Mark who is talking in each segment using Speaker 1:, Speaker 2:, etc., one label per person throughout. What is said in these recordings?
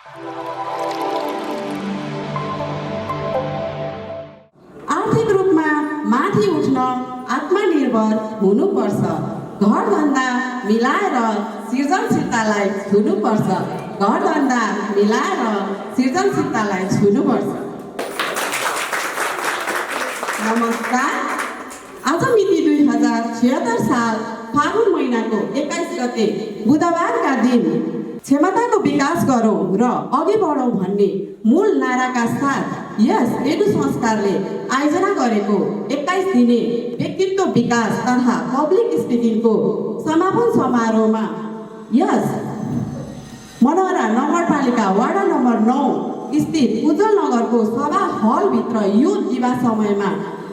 Speaker 1: आर्थिक रूपमा माथि उठ्न आत्मनिर्भर हुनुपर्छ। घरधन्दा मिलाएर सृजनशीलतालाई छुनुपर्छ। घरधन्दा मिलाएर सृजनशीलतालाई छुनुपर्छ। नमस्कार। आज मिति 2076 साल फागुन महिनाको 21 गते बुधबारका दिन क्षमताको विकास गरौँ र अघि बढौँ भन्ने मूल नाराका साथ यस एडु संस्कारले आयोजना गरेको 21 दिने व्यक्तित्व विकास तथा पब्लिक स्पिकिङको समापन समारोहमा यस मनोहरा नगरपालिका वार्ड नम्बर 9 स्थित उज्जवल नगरको सभा हलभित्र यो दिवा समयमा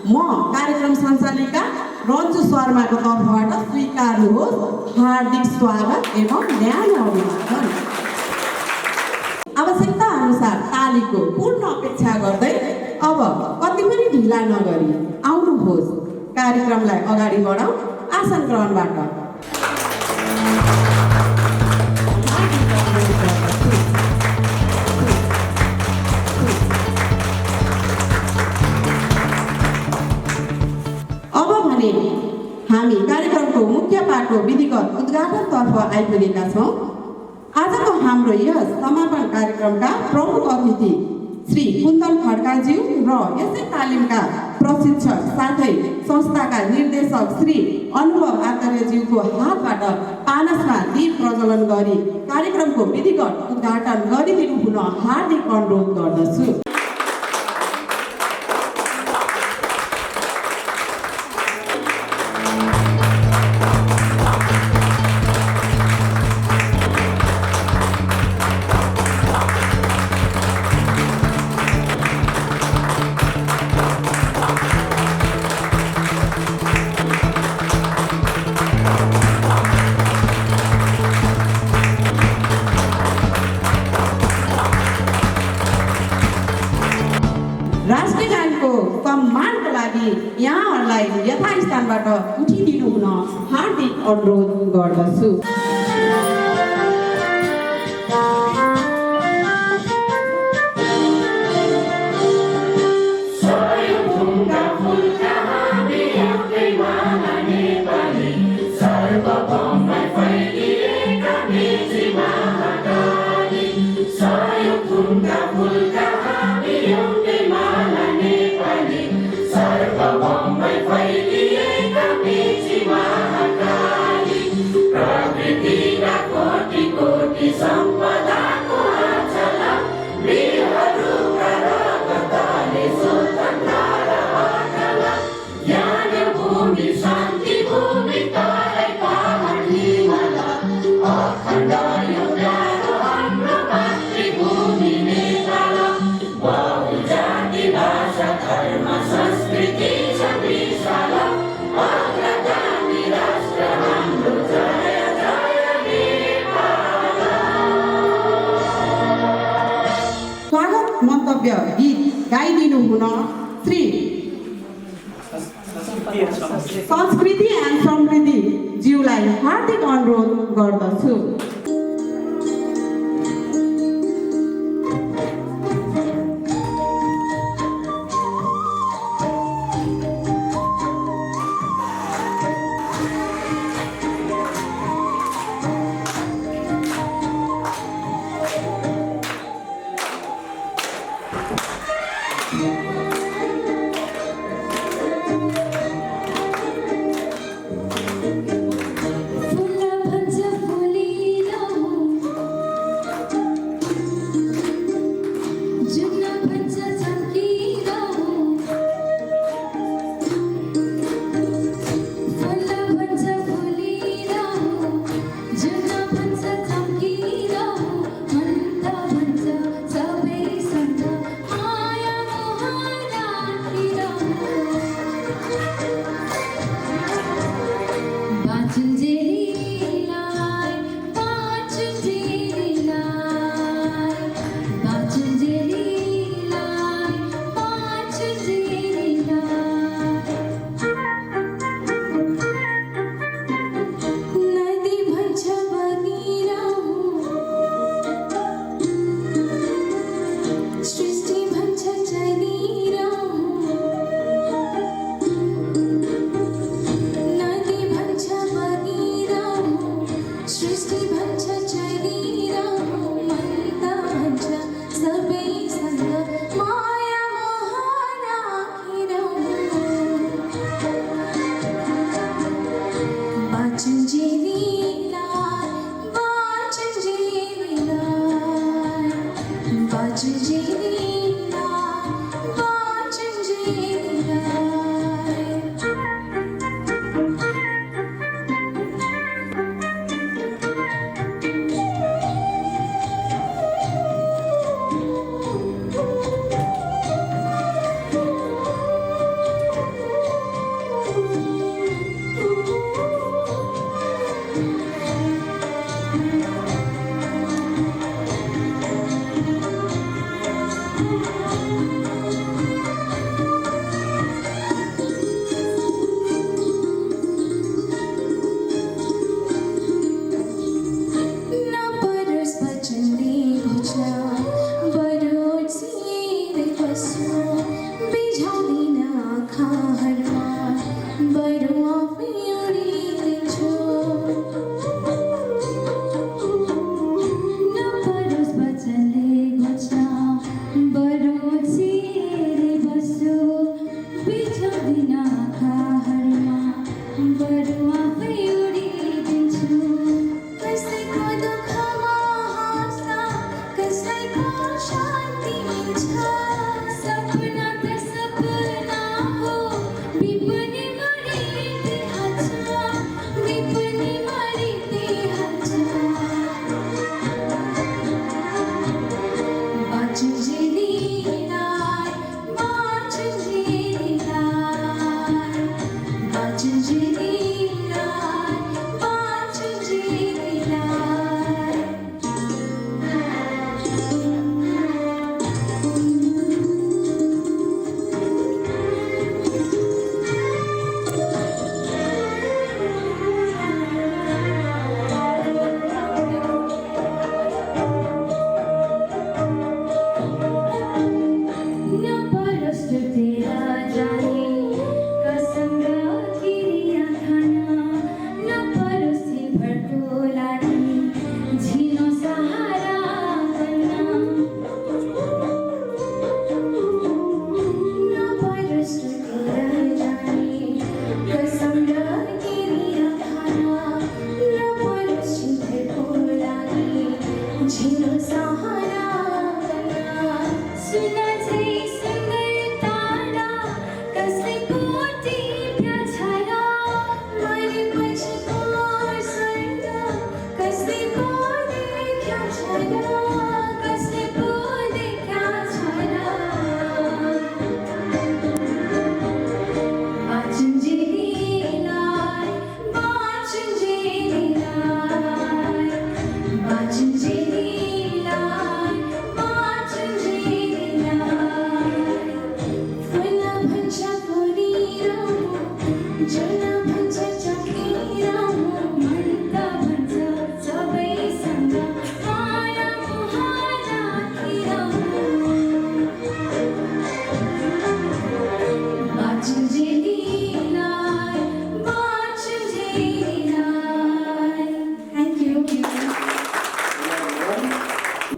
Speaker 1: म कार्यक्रम सञ्चालिका रन्जु शर्माको तर्फबाट स्वीकार्नुहोस् हार्दिक स्वागत एवं न्यानो अभिवादन। आवश्यकता अनुसार तालीको पूर्ण अपेक्षा गर्दै अब कति पनि ढिला नगरी आउनुहोस्। कार्यक्रमलाई अगाडि बढाउँ आसन ग्रहणबाट। अब भने हामी कार्यक्रमको मुख्य पाठको विधिगत उद्घाटनतर्फ आइपुगेका छौँ। आजको हाम्रो यस समापन कार्यक्रमका प्रमुख अतिथि श्री कुन्दन खड्काज्यू र यसै तालिमका प्रशिक्षक साथै संस्थाका निर्देशक श्री अनुभव आचार्यज्यूको हातबाट पानसमा दीप प्रज्वलन गरी कार्यक्रमको विधिगत उद्घाटन गरिदिनु हुन हार्दिक अनुरोध गर्दछु। राष्ट्रिय गानको सम्मानको लागि यहाँहरूलाई यथास्थानबाट उठिदिनु हुन हार्दिक अनुरोध गर्दछु। मन्तव्य गीत गाइदिनु हुन श्री संस्कृति एन्ड समृद्धि ज्यूलाई हार्दिक अनुरोध गर्दछु।
Speaker 2: फुल भन्छ फुली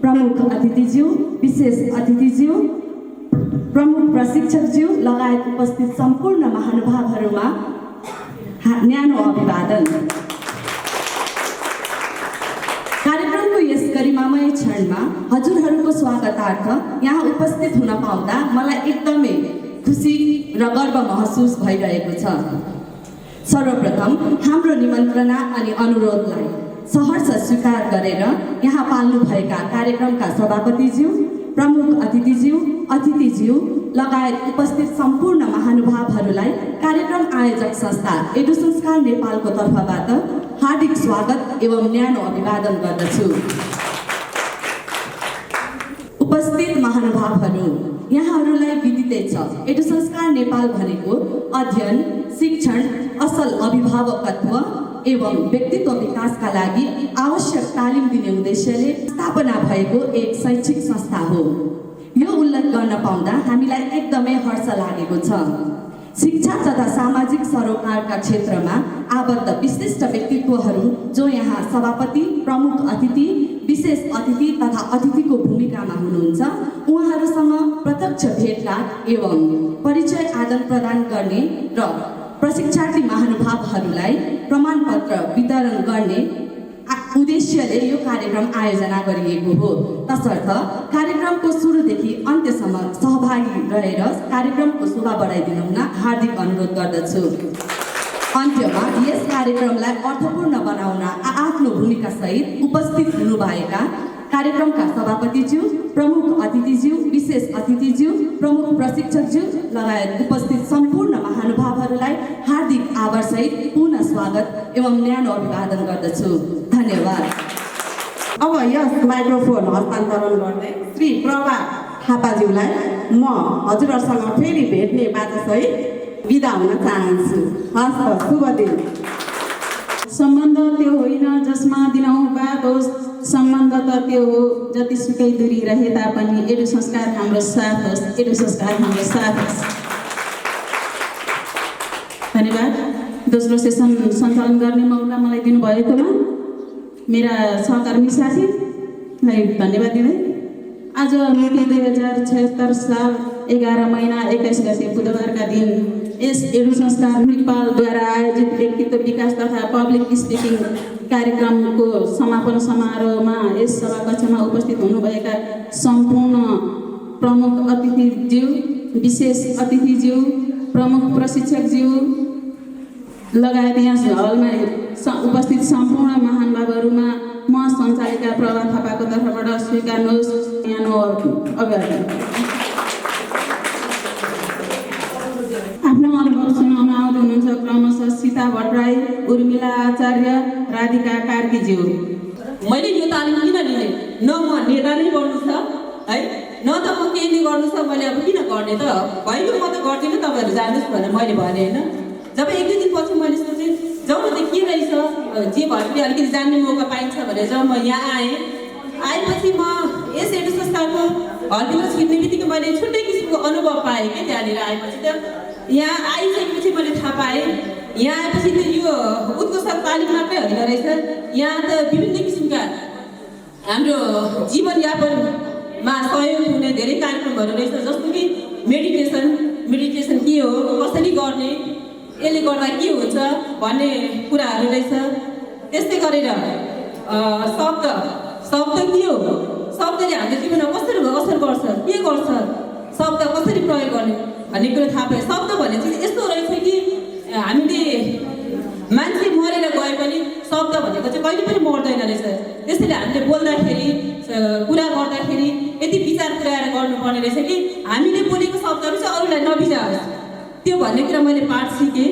Speaker 2: प्रमुख अतिथिज्यू, विशेष अतिथिज्यू, प्रमुख प्रशिक्षकज्यू लगायत उपस्थित सम्पूर्ण महानुभावहरूमा न्यानो अभिवादन। कार्यक्रमको यस गरिमामय क्षणमा हजुरहरूको स्वागतार्थ यहाँ उपस्थित हुन पाउँदा मलाई एकदमै खुसी र गर्व महसुस भइरहेको छ। सर्वप्रथम हाम्रो निमन्त्रणा अनि अनुरोधलाई सहर्ष स्वीकार गरेर यहाँ पाल्नुभएका कार्यक्रमका सभापतिज्यू, प्रमुख अतिथिज्यू लगायत उपस्थित सम्पूर्ण महानुभावहरूलाई कार्यक्रम आयोजक संस्था एडु संस्कार नेपालको तर्फबाट हार्दिक स्वागत एवं न्यानो अभिवादन गर्दछु। उपस्थित महानुभावहरू, यहाँहरूलाई विदितै छ, एडु संस्कार नेपाल भनेको अध्ययन, शिक्षण, असल अभिभावकत्व एवं व्यक्तित्व विकासका लागि आवश्यक तालिम दिने उद्देश्यले स्थापना भएको एक शैक्षिक संस्था हो। यो उल्लेख गर्न पाउँदा हामीलाई एकदमै हर्ष लागेको छ। शिक्षा तथा सामाजिक सरोकारका क्षेत्रमा आबद्ध विशिष्ट व्यक्तित्वहरू जो यहाँ सभापति, प्रमुख अतिथि, विशेष अतिथि तथा अतिथिको भूमिकामा हुनुहुन्छ, उहाँहरूसँग प्रत्यक्ष भेटघाट एवं परिचय आदान प्रदान गर्ने र प्रशिक्षार्थी महानुभावहरूलाई प्रमाणपत्र वितरण गर्ने उद्देश्यले यो कार्यक्रम आयोजना गरिएको हो। तसर्थ कार्यक्रमको सुरुदेखि अन्त्यसम्म सहभागी रहेर कार्यक्रमको शोभा बढाइदिनु हुन हार्दिक अनुरोध गर्दछु। अन्त्यमा यस कार्यक्रमलाई अर्थपूर्ण बनाउन आफ्नो भूमिकासहित उपस्थित हुनुभएका कार्यक्रमका सभापतिज्यू, प्रमुख अतिथिज्यू, विशेष अतिथिज्यू, प्रमुख प्रशिक्षकज्यू लगायत उपस्थित सम्पूर्ण महानुभावहरूलाई हार्दिक आभारसहित पुनः स्वागत एवं न्यानो अभिवादन गर्दछु। धन्यवाद।
Speaker 1: अब यस माइक्रोफोन हस्तान्तरण गर्दै श्री प्रभा थापाज्यूलाई म हजुरहरूसँग फेरि भेट्ने बाचासहित बिदा हुन चाहन्छु। हस्, शुभ दिन।
Speaker 3: सम्बन्ध त्यो होइन जसमा दिनहुँ बाद होस्, सम्बन्ध त त्यो हो जतिसुकै दूरी रहे तापनि एडु संस्कार हाम्रो साथ होस्, एडु संस्कार हाम्रो साथ होस्। धन्यवाद। दोस्रो सेसन सञ्चालन गर्ने मौका मलाई दिनुभएकोमा मेरा सहकर्मी साथीलाई धन्यवाद दिँदै आज मिति 2076 साल 11 महिना 21 गते बुधबारका दिन यस एडु संस्कार नेपालद्वारा आयोजित व्यक्तित्व विकास तथा पब्लिक स्पिकिङ कार्यक्रमको समापन समारोहमा यस सभाकक्षमा उपस्थित हुनुभएका सम्पूर्ण प्रमुख अतिथिज्यू, विशेष अतिथिज्यू, प्रमुख प्रशिक्षकज्यू लगायत यहाँ हलमा उपस्थित सम्पूर्ण महानुभावहरूमा म सञ्चालिका प्रभा थापाको तर्फबाट स्वीकार्नुहोस् न्यानो अभिवादन। आफ्नो अनुभव सुनाउन आउँदै हुनुहुन्छ क्रमशः सीता भट्टराई, उर्मिला आचार्य, राधिका कार्कीज्यू।
Speaker 4: मैले यो तालिम किन लिने? न म नेता नै गर्नु छ है, न त म केही नै गर्नु छ। मैले अब किन गर्ने त? भइगयो, म त गर्दिनँ, तपाईँहरू जानुहोस् भनेर मैले भने होइन। जब एक दुई दिनपछि मैले सोचेँ जाउँ न त के रहेछ, जे भए पनि अलिकति जान्ने मौका पाइन्छ भनेर जब म यहाँ आएपछि म यस एडु संस्थाको हलभित्र छिर्ने बित्तिकै मैले छुट्टै किसिमको अनुभव पाएँ क्या। त्यहाँनिर आएपछि त यहाँ आइसकेपछि मैले थाहा पाएँ, यहाँ आएपछि त यो उत्कृष्ट तालिम मात्रै होइन रहेछ, यहाँ त विभिन्न किसिमका हाम्रो जीवनयापनमा सहयोग हुने धेरै कार्यक्रमहरू रहेछ। जस्तो कि मेडिटेसन के हो, कसरी गर्ने, यसले गर्दा के हुन्छ भन्ने कुराहरू रहेछ। त्यस्तै गरेर शब्द के हो, शब्दले हाम्रो जीवनमा कसरी असर गर्छ, के गर्छ, शब्द कसरी प्रयोग गर्ने भन्ने कुरो थाहा पाएँ। शब्द भन्ने चाहिँ यस्तो रहेछ कि हामीले मान्छे मरेर गए पनि शब्द भनेको चाहिँ कहिले पनि मर्दैन रहेछ। त्यसैले हामीले बोल्दाखेरि, कुरा गर्दाखेरि यति विचार पुऱ्याएर गर्नुपर्ने रहेछ कि हामीले बोलेको शब्दहरू चाहिँ अरूलाई नबिजाओस्, त्यो भन्ने कुरा मैले पाठ सिकेँ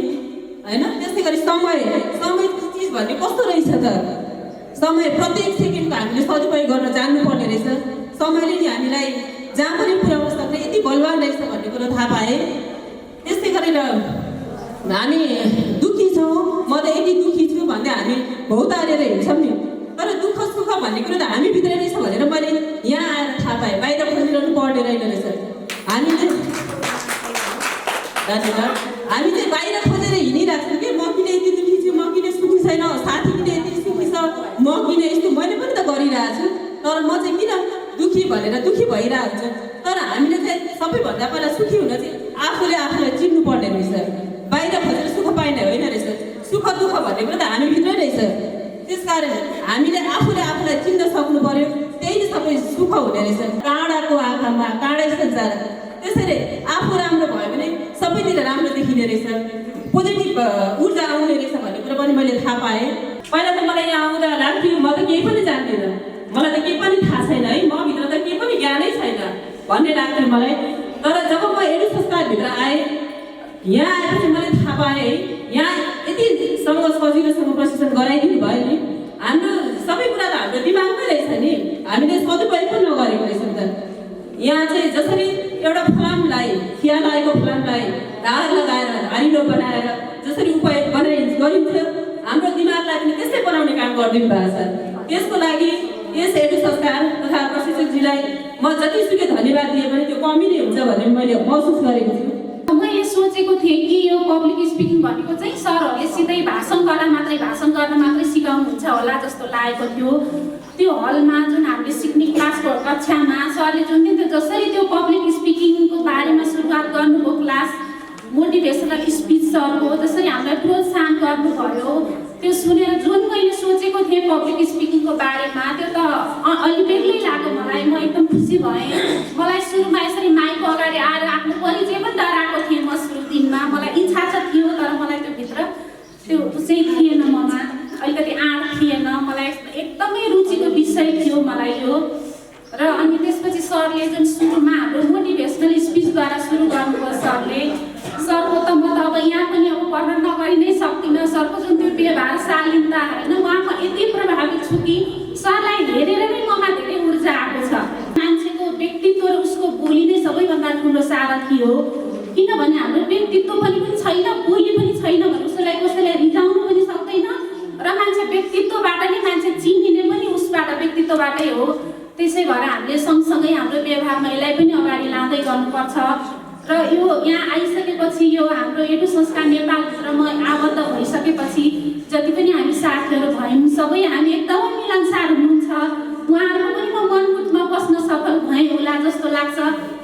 Speaker 4: होइन। त्यस्तै गरी समय चिज भन्ने कस्तो रहेछ त, समय प्रत्येक सेकेन्डको हामीले सदुपयोग गर्न जान्नुपर्ने रहेछ। समयले नि हामीलाई जहाँ पनि पुर्याउन सक्ने यति बलवान रहेछ भन्ने कुरो थाहा पाएँ। त्यस्तै गरेर हामी दुःखी छौँ, म त यति दुःखी छु भन्दै हामी भौतारेर हिँड्छौँ नि, तर दुःख सुख भन्ने कुरो त हामीभित्र रहेछ भनेर मैले यहाँ आएर थाहा पाएँ। बाहिर खोजिरहनु पर्ने रहेन रहेछ। हामी चाहिँ बाहिर खोजेर हिँडिरहेको छौँ कि म किन यति दुःखी छु, म किन सुखी छैन, साथी किन यति सुखी छ, म किन यस्तो, मैले पनि त गरिरहेको छु, तर म चाहिँ किन दुःखी भनेर दुःखी भइरहेको छु। तर हामीले चाहिँ सबैभन्दा पहिला सुखी हुन चाहिँ आफूले आफूलाई चिन्नुपर्ने रहेछ। बाहिर खोजेर सुख पाइने होइन रहेछ, सुख दुःख भन्ने कुरो त हामीभित्रै रहेछ। त्यसकारण हामीले आफूले आफूलाई चिन्न सक्नु पर्यो, त्यही नै सबै सुख हुने रहेछ। काँडाको आँखामा काँडै संसार, त्यसैले आफू राम्रो भयो भने सबैतिर राम्रो देखिने रहेछ, पोजिटिभ ऊर्जा आउने रहेछ भन्ने कुरो पनि मैले थाहा पाएँ। पहिला त मलाई यहाँ आउँदा लाग्थ्यो म त केही पनि जान्दिनँ, मलाई त केही पनि थाहा छैन है, म भित्र त केही पनि ज्ञानै छैन भन्ने लाग्थ्यो मलाई। तर जब म एडु संस्थाभित्र आएँ, यहाँ आएपछि मैले थाहा पाएँ है, यहाँ यतिसँग सजिलोसँग प्रशिक्षण गराइदिनु भयो नि, हाम्रो सबै कुरा त हाम्रो दिमागमै रहेछ नि, हामीले सदुपयोग पनि नगरेको रहेछौँ त। यहाँ चाहिँ जसरी एउटा फलामलाई, खिया लागेको फलामलाई धार लगाएर हारिलो बनाएर जसरी उपयोग गरिन्छ, हाम्रो दिमागलाई पनि त्यस्तै बनाउने काम गरिदिनु भएको छ। त्यसको लागि यस एडु संस्कार तथा प्रशिक्षकजीलाई म जतिसुकै धन्यवाद दिए पनि त्यो कमी नै हुन्छ भन्ने मैले महसुस गरेको छु।
Speaker 5: मैले सोचेको थिएँ कि यो पब्लिक स्पिकिङ भनेको चाहिँ सरहरूले सिधै भाषण गर्न मात्रै सिकाउनुहुन्छ होला जस्तो लागेको थियो। त्यो हलमा जुन हामीले सिक्ने क्लासको कक्षामा सरले जुन दिन जसरी त्यो पब्लिक स्पिकिङको बारेमा सुरुवात गर्नुभयो, क्लास मोटिभेसनल स्पिच सरको जसरी हामीलाई प्रोत्साहन गर्नुभयो, त्यो सुनेर जुन मैले सोचेको थिएँ पब्लिक स्पिकिङको बारेमा त्यो त अलि बेग्लै लाग्यो मलाई। म एकदम खुसी भएँ। मलाई सुरुमा यसरी माइकको अगाडि आएर आफ्नो परिचय पनि डराएको थिएँ म सुरु दिनमा। मलाई इच्छा त थियो तर मलाई त्यो भित्र त्यो चाहिँ थिएन, ममा अलिकति आँट थिएन। मलाई एकदमै रुचिको विषय थियो मलाई यो। र अनि त्यसपछि सरले जुन सुरुमा हाम्रो मोटिभेसनल स्पिचद्वारा सुरु गर्नुभयो सरको त म त अब यहाँ पनि अब वर्णन नगरि नै सक्दिनँ। सरको जुन त्यो व्यवहार शालीनता होइन, उहाँमा यति प्रभावित छु कि सरलाई हेरेर नै ममा धेरै ऊर्जा आएको छ। मान्छेको व्यक्तित्व र उसको बोली नै सबैभन्दा ठुलो सारथी हो। किनभने हाम्रो व्यक्तित्व पनि छैन, बोली पनि छैन भने उसलाई कसैलाई रिझाउनु पनि सक्दैन र मान्छे व्यक्तित्वबाट नै मान्छे चिनिने पनि उसबाट व्यक्तित्वबाटै हो। त्यसै भएर हामीले सँगसँगै हाम्रो व्यवहारमा यसलाई पनि अगाडि लाँदै गर्नुपर्छ। र यो यहाँ आइसकेपछि यो हाम्रो एडु संस्कार नेपालभित्र म आबद्ध भइसकेपछि जति पनि हामी साथीहरू भयौँ सबै हामी एकदमै मिलनसार हुनुहुन्छ। उहाँहरू पनि म मनमुटमा बस्न सफल भएँ होला जस्तो लाग्छ।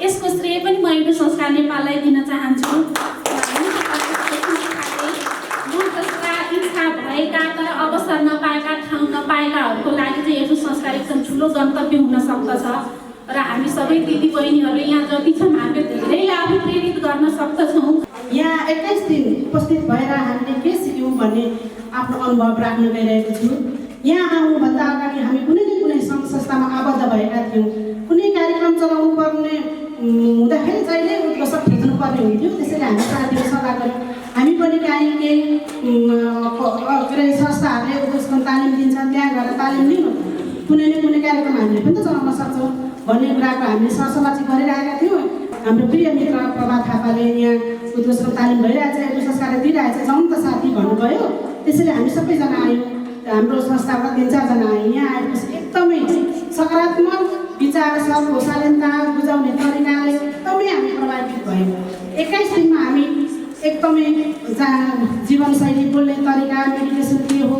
Speaker 5: यसको श्रेय पनि म एडु संस्कार नेपाललाई दिन चाहन्छु। इच्छा भएका तर अवसर नपाएका, ठाउँ नपाएकाहरूको लागि चाहिँ एडु संस्कार एकदम ठुलो गन्तव्य हुन सक्दछ। र हामी सबै दिदीबहिनीहरू यहाँ जति छौँ हामीले धेरैलाई अभिप्रेरित गर्न सक्दछौँ।
Speaker 6: यहाँ 21 दिन उपस्थित भएर हामीले के सिक्यौँ भन्ने आफ्नो अनुभव राख्न गइरहेको छु। यहाँ आउनुभन्दा अगाडि हामी कुनै न कुनै सङ्घ संस्थामा आबद्ध भएका थियौँ। कुनै कार्यक्रम चलाउनु पर्ने हुँदाखेरि जहिले उद्घोषक खिच्नुपर्ने हुन्थ्यो। त्यसैले हामी साथीहरू सल्लाह गऱ्यौँ हामी पनि केही संस्थाहरूले उद्घोषण तालिम दिन्छ, त्यहाँ गएर तालिम लिनु, कुनै न कुनै कार्यक्रम हामीले पनि त चलाउन सक्छौँ भन्ने कुराको हामीले सरसल्लाह चाहिँ गरिरहेका थियौँ। हाम्रो प्रिय मित्र प्रभा थापाले यहाँ उद्घोषण तालिम भइरहेछ, एडु संस्कार दिइरहेछ, जाउँ त साथी भन्नुभयो। त्यसैले हामी सबैजना आयौँ। हाम्रो संस्थाबाट 3-4 आयौँ। यहाँ आएपछि एकदमै सकारात्मक विचार, सबको शालीनता, बुझाउने तरिकाले एकदमै हामी प्रभावित भयौँ। 21 दिनमा हामी एकदमै जीवनशैली, बोल्ने तरिका, मेडिटेसन के हो,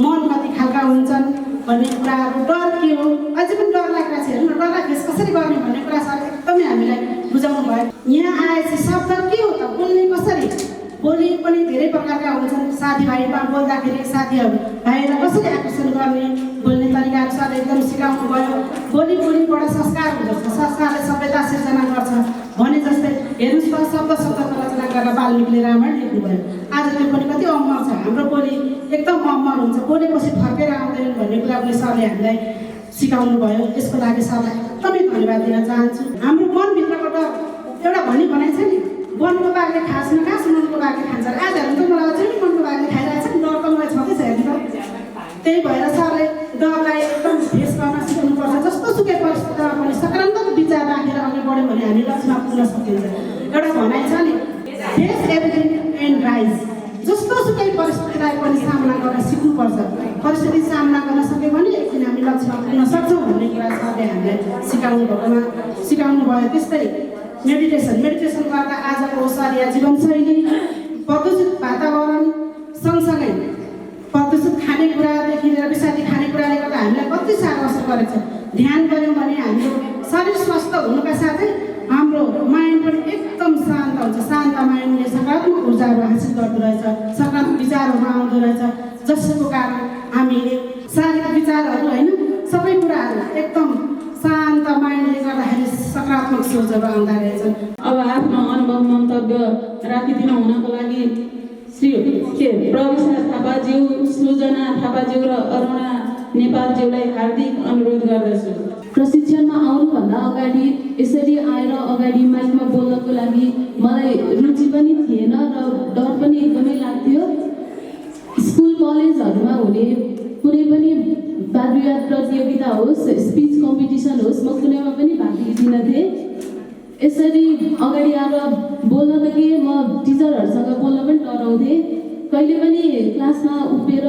Speaker 6: मन कति खालका हुन्छन् भन्ने कुराहरू, डर के हो, अझै पनि डर लागिरहेको छ, हेर्नु डरलाई फेस कसरी गर्ने भन्ने कुरा सर एकदमै हामीलाई बुझाउनु भयो। यहाँ आएपछि शब्द के हो त, बोल्ने कसरी, बोली पनि धेरै प्रकारका हुन्छन्। साथीभाइमा बोल्दाखेरि साथीहरू भाइहरूलाई कसरी आकर्षण गर्ने, बोल्ने तरिकाहरू सर एकदम सिकाउनु भयो। बोलीबाट संस्कार हुँदछ, संस्कारले सभ्यता सिर्जना गर्छ भने जस्तै हेर्नुहोस् त शब्दको रचना गरेर वाल्मीकिले रामायण लेख्नुभयो। आज त्यो पनि कति अमर छ, हाम्रो बोली एकदम अमर हुन्छ, बोलेपछि फर्केर आउँदैनन् भन्ने कुरा पनि सरले हामीलाई सिकाउनु भयो। यसको लागि सरलाई एकदमै धन्यवाद दिन चाहन्छु। हाम्रो मनभित्रको डर एउटा भनाइ छ नि, वनको बाघले खास नखास मनको बाघले खान्छ। आज हेर्नु त मलाई अझै पनि मनको बाघले खाइरहेको छ नि, डर त मलाई छँदैछ हेर्नु त। त्यही भएर सरले डरलाई एकदम फेस गर्न सिकाउनुपर्छ। जस्तो सुकै परिस्थितिमा पनि सकारात्मक विचार राखेर अघि बढ्यो भने हामी लक्ष्यमा पुग्न सकिन्छ। एउटा भनाइ छ नि, फेस एभ्रिथिङ एन्ड राइज। जस्तो सुकै परिस्थितिलाई पनि सामना गर्न सिक्नुपर्छ। परिस्थिति सामना गर्न सक्यो भने एकदिन हामी लक्ष्यमा पुग्न सक्छौँ भन्ने कुरा सरले हामीलाई सिकाउनु भयो। त्यस्तै मेडिटेसन गर्दा आजको ओसारिया जीवनशैली, प्रदूषित वातावरण सँगसँगै प्रदूषित खानेकुरादेखि लिएर विषादी खानेकुराले गर्दा हामीलाई कति साह्रो असर गरेको छ। ध्यान गऱ्यौँ भने हाम्रो शरीर स्वस्थ हुनुका साथै हाम्रो माइन्ड पनि एकदम शान्त हुन्छ। शान्त माइन्डले सकारात्मक ऊर्जाहरू हासिल गर्दो रहेछ, सकारात्मक विचारहरू आउँदो रहेछ, जसको कारण हामीले शारीरिक विचारहरू होइन सबै कुराहरू एकदम शान्त माइन्डले गर्दाखेरि सकारात्मक सोचहरू आउँदा रहेछन्।
Speaker 3: अब आफ्नो अनुभव मन्तव्य राखिदिनु हुनको लागि श्री प्रविशा थापाज्यू, सृजना थापाज्यू र अरुणा नेपालज्यूलाई हार्दिक अनुरोध गर्दछु।
Speaker 2: प्रशिक्षणमा आउनुभन्दा अगाडि यसरी आएर अगाडि माइकमा बोल्नको लागि मलाई रुचि पनि थिएन र डर पनि एकदमै लाग्थ्यो। स्कुल कलेजहरूमा हुने कुनै पनि वाद विवाद प्रतियोगिता होस्, स्पिच कम्पिटिसन होस्, म कुनैमा पनि भाग लिँदिनथेँ। यसरी अगाडि आएर बोल्न त के, म टिचरहरूसँग बोल्न पनि डराउँथेँ। कहिले पनि क्लासमा उभिएर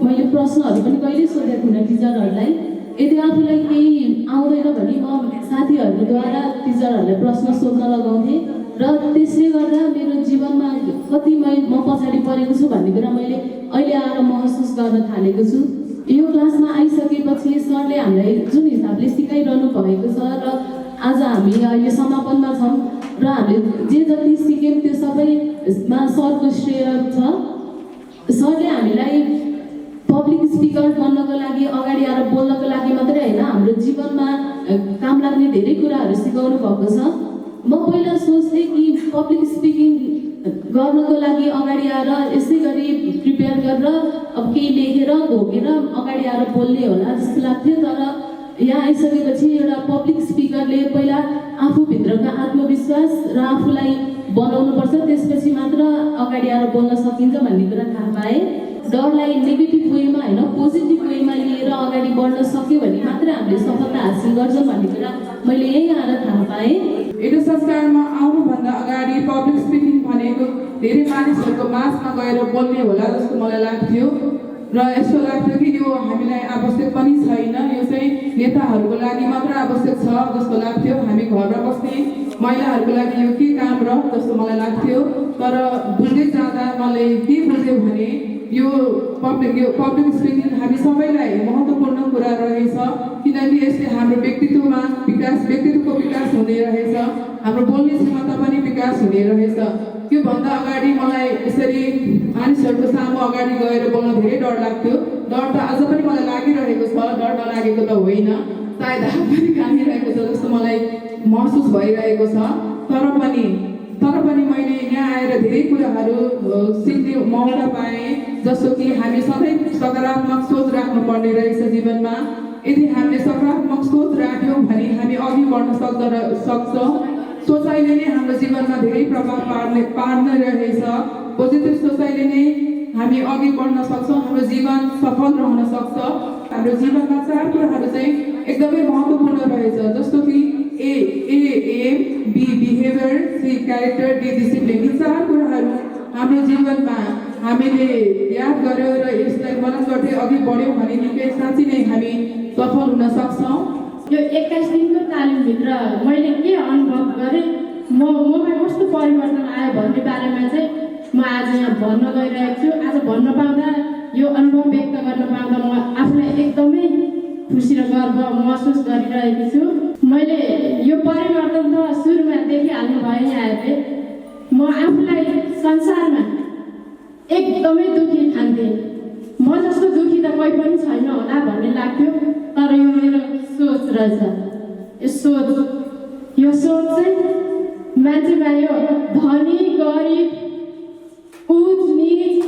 Speaker 2: मैले प्रश्नहरू पनि कहिले सोधेको थिइनँ टिचरहरूलाई। यदि आफूलाई केही आउँदैन भने म साथीहरूद्वारा टिचरहरूलाई प्रश्न सोध्न लगाउँथेँ र त्यसले गर्दा मेरो जीवनमा कति म पछाडि परेको छु भन्ने कुरा मैले अहिले आएर महसुस गर्न थालेको छु। यो क्लासमा आइसकेपछि सरले हामीलाई जुन हिसाबले सिकाइरहनु भएको छ र आज हामी अहिले समापनमा छौँ र हामीले जे जति सिक्यौँ त्यो सबैमा सरको श्रेय छ। सरले हामीलाई
Speaker 7: स्पिकर बन्नको लागि अगाडि आएर बोल्नको लागि मात्रै होइन हाम्रो जीवनमा काम लाग्ने धेरै कुराहरू सिकाउनु भएको छ। म पहिला सोच्थेँ कि पब्लिक स्पिकिङ गर्नको लागि अगाडि आएर यसै गरी प्रिपेयर गरेर अब केही लेखेर घोकेर अगाडि आएर बोल्ने होला जस्तो लाग्थ्यो। तर यहाँ आइसकेपछि एउटा पब्लिक स्पिकरले पहिला आफूभित्रको आत्मविश्वास र आफूलाई बनाउनुपर्छ, त्यसपछि मात्र अगाडि आएर बोल्न सकिन्छ भन्ने कुरा थाहा पाएँ। डरलाई नेगेटिभ वेमा होइन पोजिटिभ वेमा लिएर अगाडि बढ्न सक्यो भने मात्रै हामीले सफलता हासिल गर्छौँ भन्ने कुरा मैले यहीँ आएर थाहा पाएँ।
Speaker 8: एडु संस्कारमा आउनुभन्दा अगाडि पब्लिक स्पिकिङ भनेको धेरै मानिसहरूको माझमा गएर बोल्ने होला जस्तो मलाई लाग्थ्यो र यस्तो लाग्थ्यो कि यो हामीलाई आवश्यक पनि छैन, यो चाहिँ नेताहरूको लागि मात्र आवश्यक छ जस्तो लाग्थ्यो। हामी घरमा बस्ने महिलाहरूको लागि यो के काम र जस्तो मलाई लाग्थ्यो। तर बुझ्दै जाँदा मैले के बुझेँ भने यो पब्लिक स्पिकिङ हामी सबैलाई महत्त्वपूर्ण कुरा रहेछ, किनकि यसले हाम्रो व्यक्तित्वको विकास हुने रहेछ, हाम्रो बोल्ने क्षमता पनि विकास हुने रहेछ। त्योभन्दा अगाडि मलाई यसरी मानिसहरूको सामु अगाडि गएर बोल्न धेरै डर लाग्थ्यो। डर त अझ पनि मलाई लागिरहेको छ, डर नलागेको त होइन, सायद हात पनि कामिरहेको छ जस्तो मलाई महसुस भइरहेको छ। तर पनि मैले यहाँ आएर धेरै कुराहरू सिक्ने मौका पाएँ, जस्तो कि हामी सधैँ सकारात्मक सोच राख्नुपर्ने रहेछ जीवनमा। यदि हामीले सकारात्मक सोच राख्यौँ भने हामी अघि बढ्न सक्छौँ। सोचाइले नै हाम्रो जीवनमा धेरै प्रभाव पार्ने रहेछ। पोजिटिभ सोचाइले नै हामी अघि बढ्न सक्छौँ, हाम्रो जीवन सफल रहन सक्छ। हाम्रो जीवनमा 4 कुराहरू चाहिँ एकदमै महत्त्वपूर्ण रहेछ, जस्तो कि M B behaviour, C character, D discipline. यी 4 कुराहरू हाम्रो जीवनमा हामीले याद गर्यो र यसलाई मनन गर्दै अघि बढ्यौँ भने निकै साँच्चै नै हामी सफल हुन सक्छौँ।
Speaker 9: यो 21 दिनको तालिमभित्र मैले के अनुभव गरेँ, ममा कस्तो परिवर्तन आयो भन्ने बारेमा चाहिँ म आज यहाँ भन्न गइरहेको छु। आज भन्न पाउँदा, यो अनुभव व्यक्त गर्न पाउँदा म आफूलाई एकदमै खुसी र गर्व महसुस गरिरहेको छु। मैले यो परिवर्तन त सुरुमा देखिहाल्नु भयो यहाँहरूले। म आफूलाई संसारमा एकदमै दुःखी ठान्थेँ। म जस्तो दुःखी त कोही पनि छैन होला भन्ने लाग्थ्यो। तर यो मेरो सोच रहेछ। यो सोच चाहिँ मान्छेमा यो धनी गरिब उच निच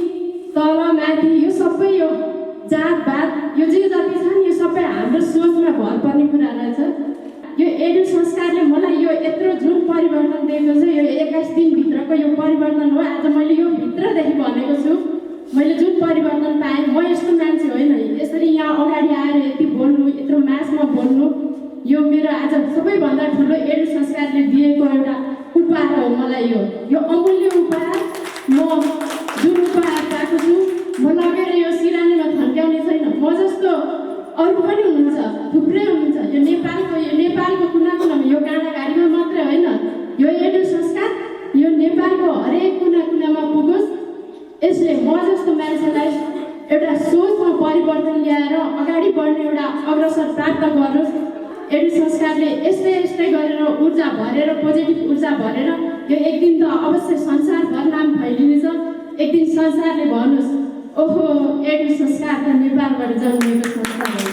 Speaker 9: तल माथि यो सबै यो जातभात यो जे जति छ नि यो सबै हाम्रो सोचमा भर पर्ने कुरा रहेछ। यो एडु संस्कारले मलाई यो यत्रो जुन परिवर्तन दिएको छ, यो 21 दिनभित्रको यो परिवर्तन हो। आज मैले यो भित्रदेखि भनेको छु, मैले जुन परिवर्तन पाएँ। म यस्तो मान्छे होइन, यसरी यहाँ अगाडि आएर यति बोल्नु, यत्रो मासमा बोल्नु, यो मेरो आज सबैभन्दा ठुलो एडु संस्कारले दिएको एउटा उपहार हो मलाई। यो अमूल्य उपहार। म जुन उपहार पाएको छु, म लगेर यो सिरानीमा थन्क्याउने छैन। म जस्तो अरू पनि हुनुहुन्छ, थुप्रै हुनुहुन्छ। यो नेपालको कुना कुनामा, यो गाडागाडीमा मात्रै होइन, यो एडु संस्कार यो नेपालको हरेक कुना कुनामा पुगोस्। यसले म जस्तो मान्छेलाई एउटा सोचमा परिवर्तन ल्याएर अगाडि बढ्ने एउटा अग्रसर प्राप्त गरोस्। एडु संस्कारले यस्तै गरेर ऊर्जा भरेर, पोजिटिभ ऊर्जा भरेर यो एक दिन त अवश्य संसारभर नाम फैलिनेछ। एक दिन संसारले भन्नुहोस्, ओहो एडु संस्कार त नेपालबाट जन्मिएको संस्कार हो।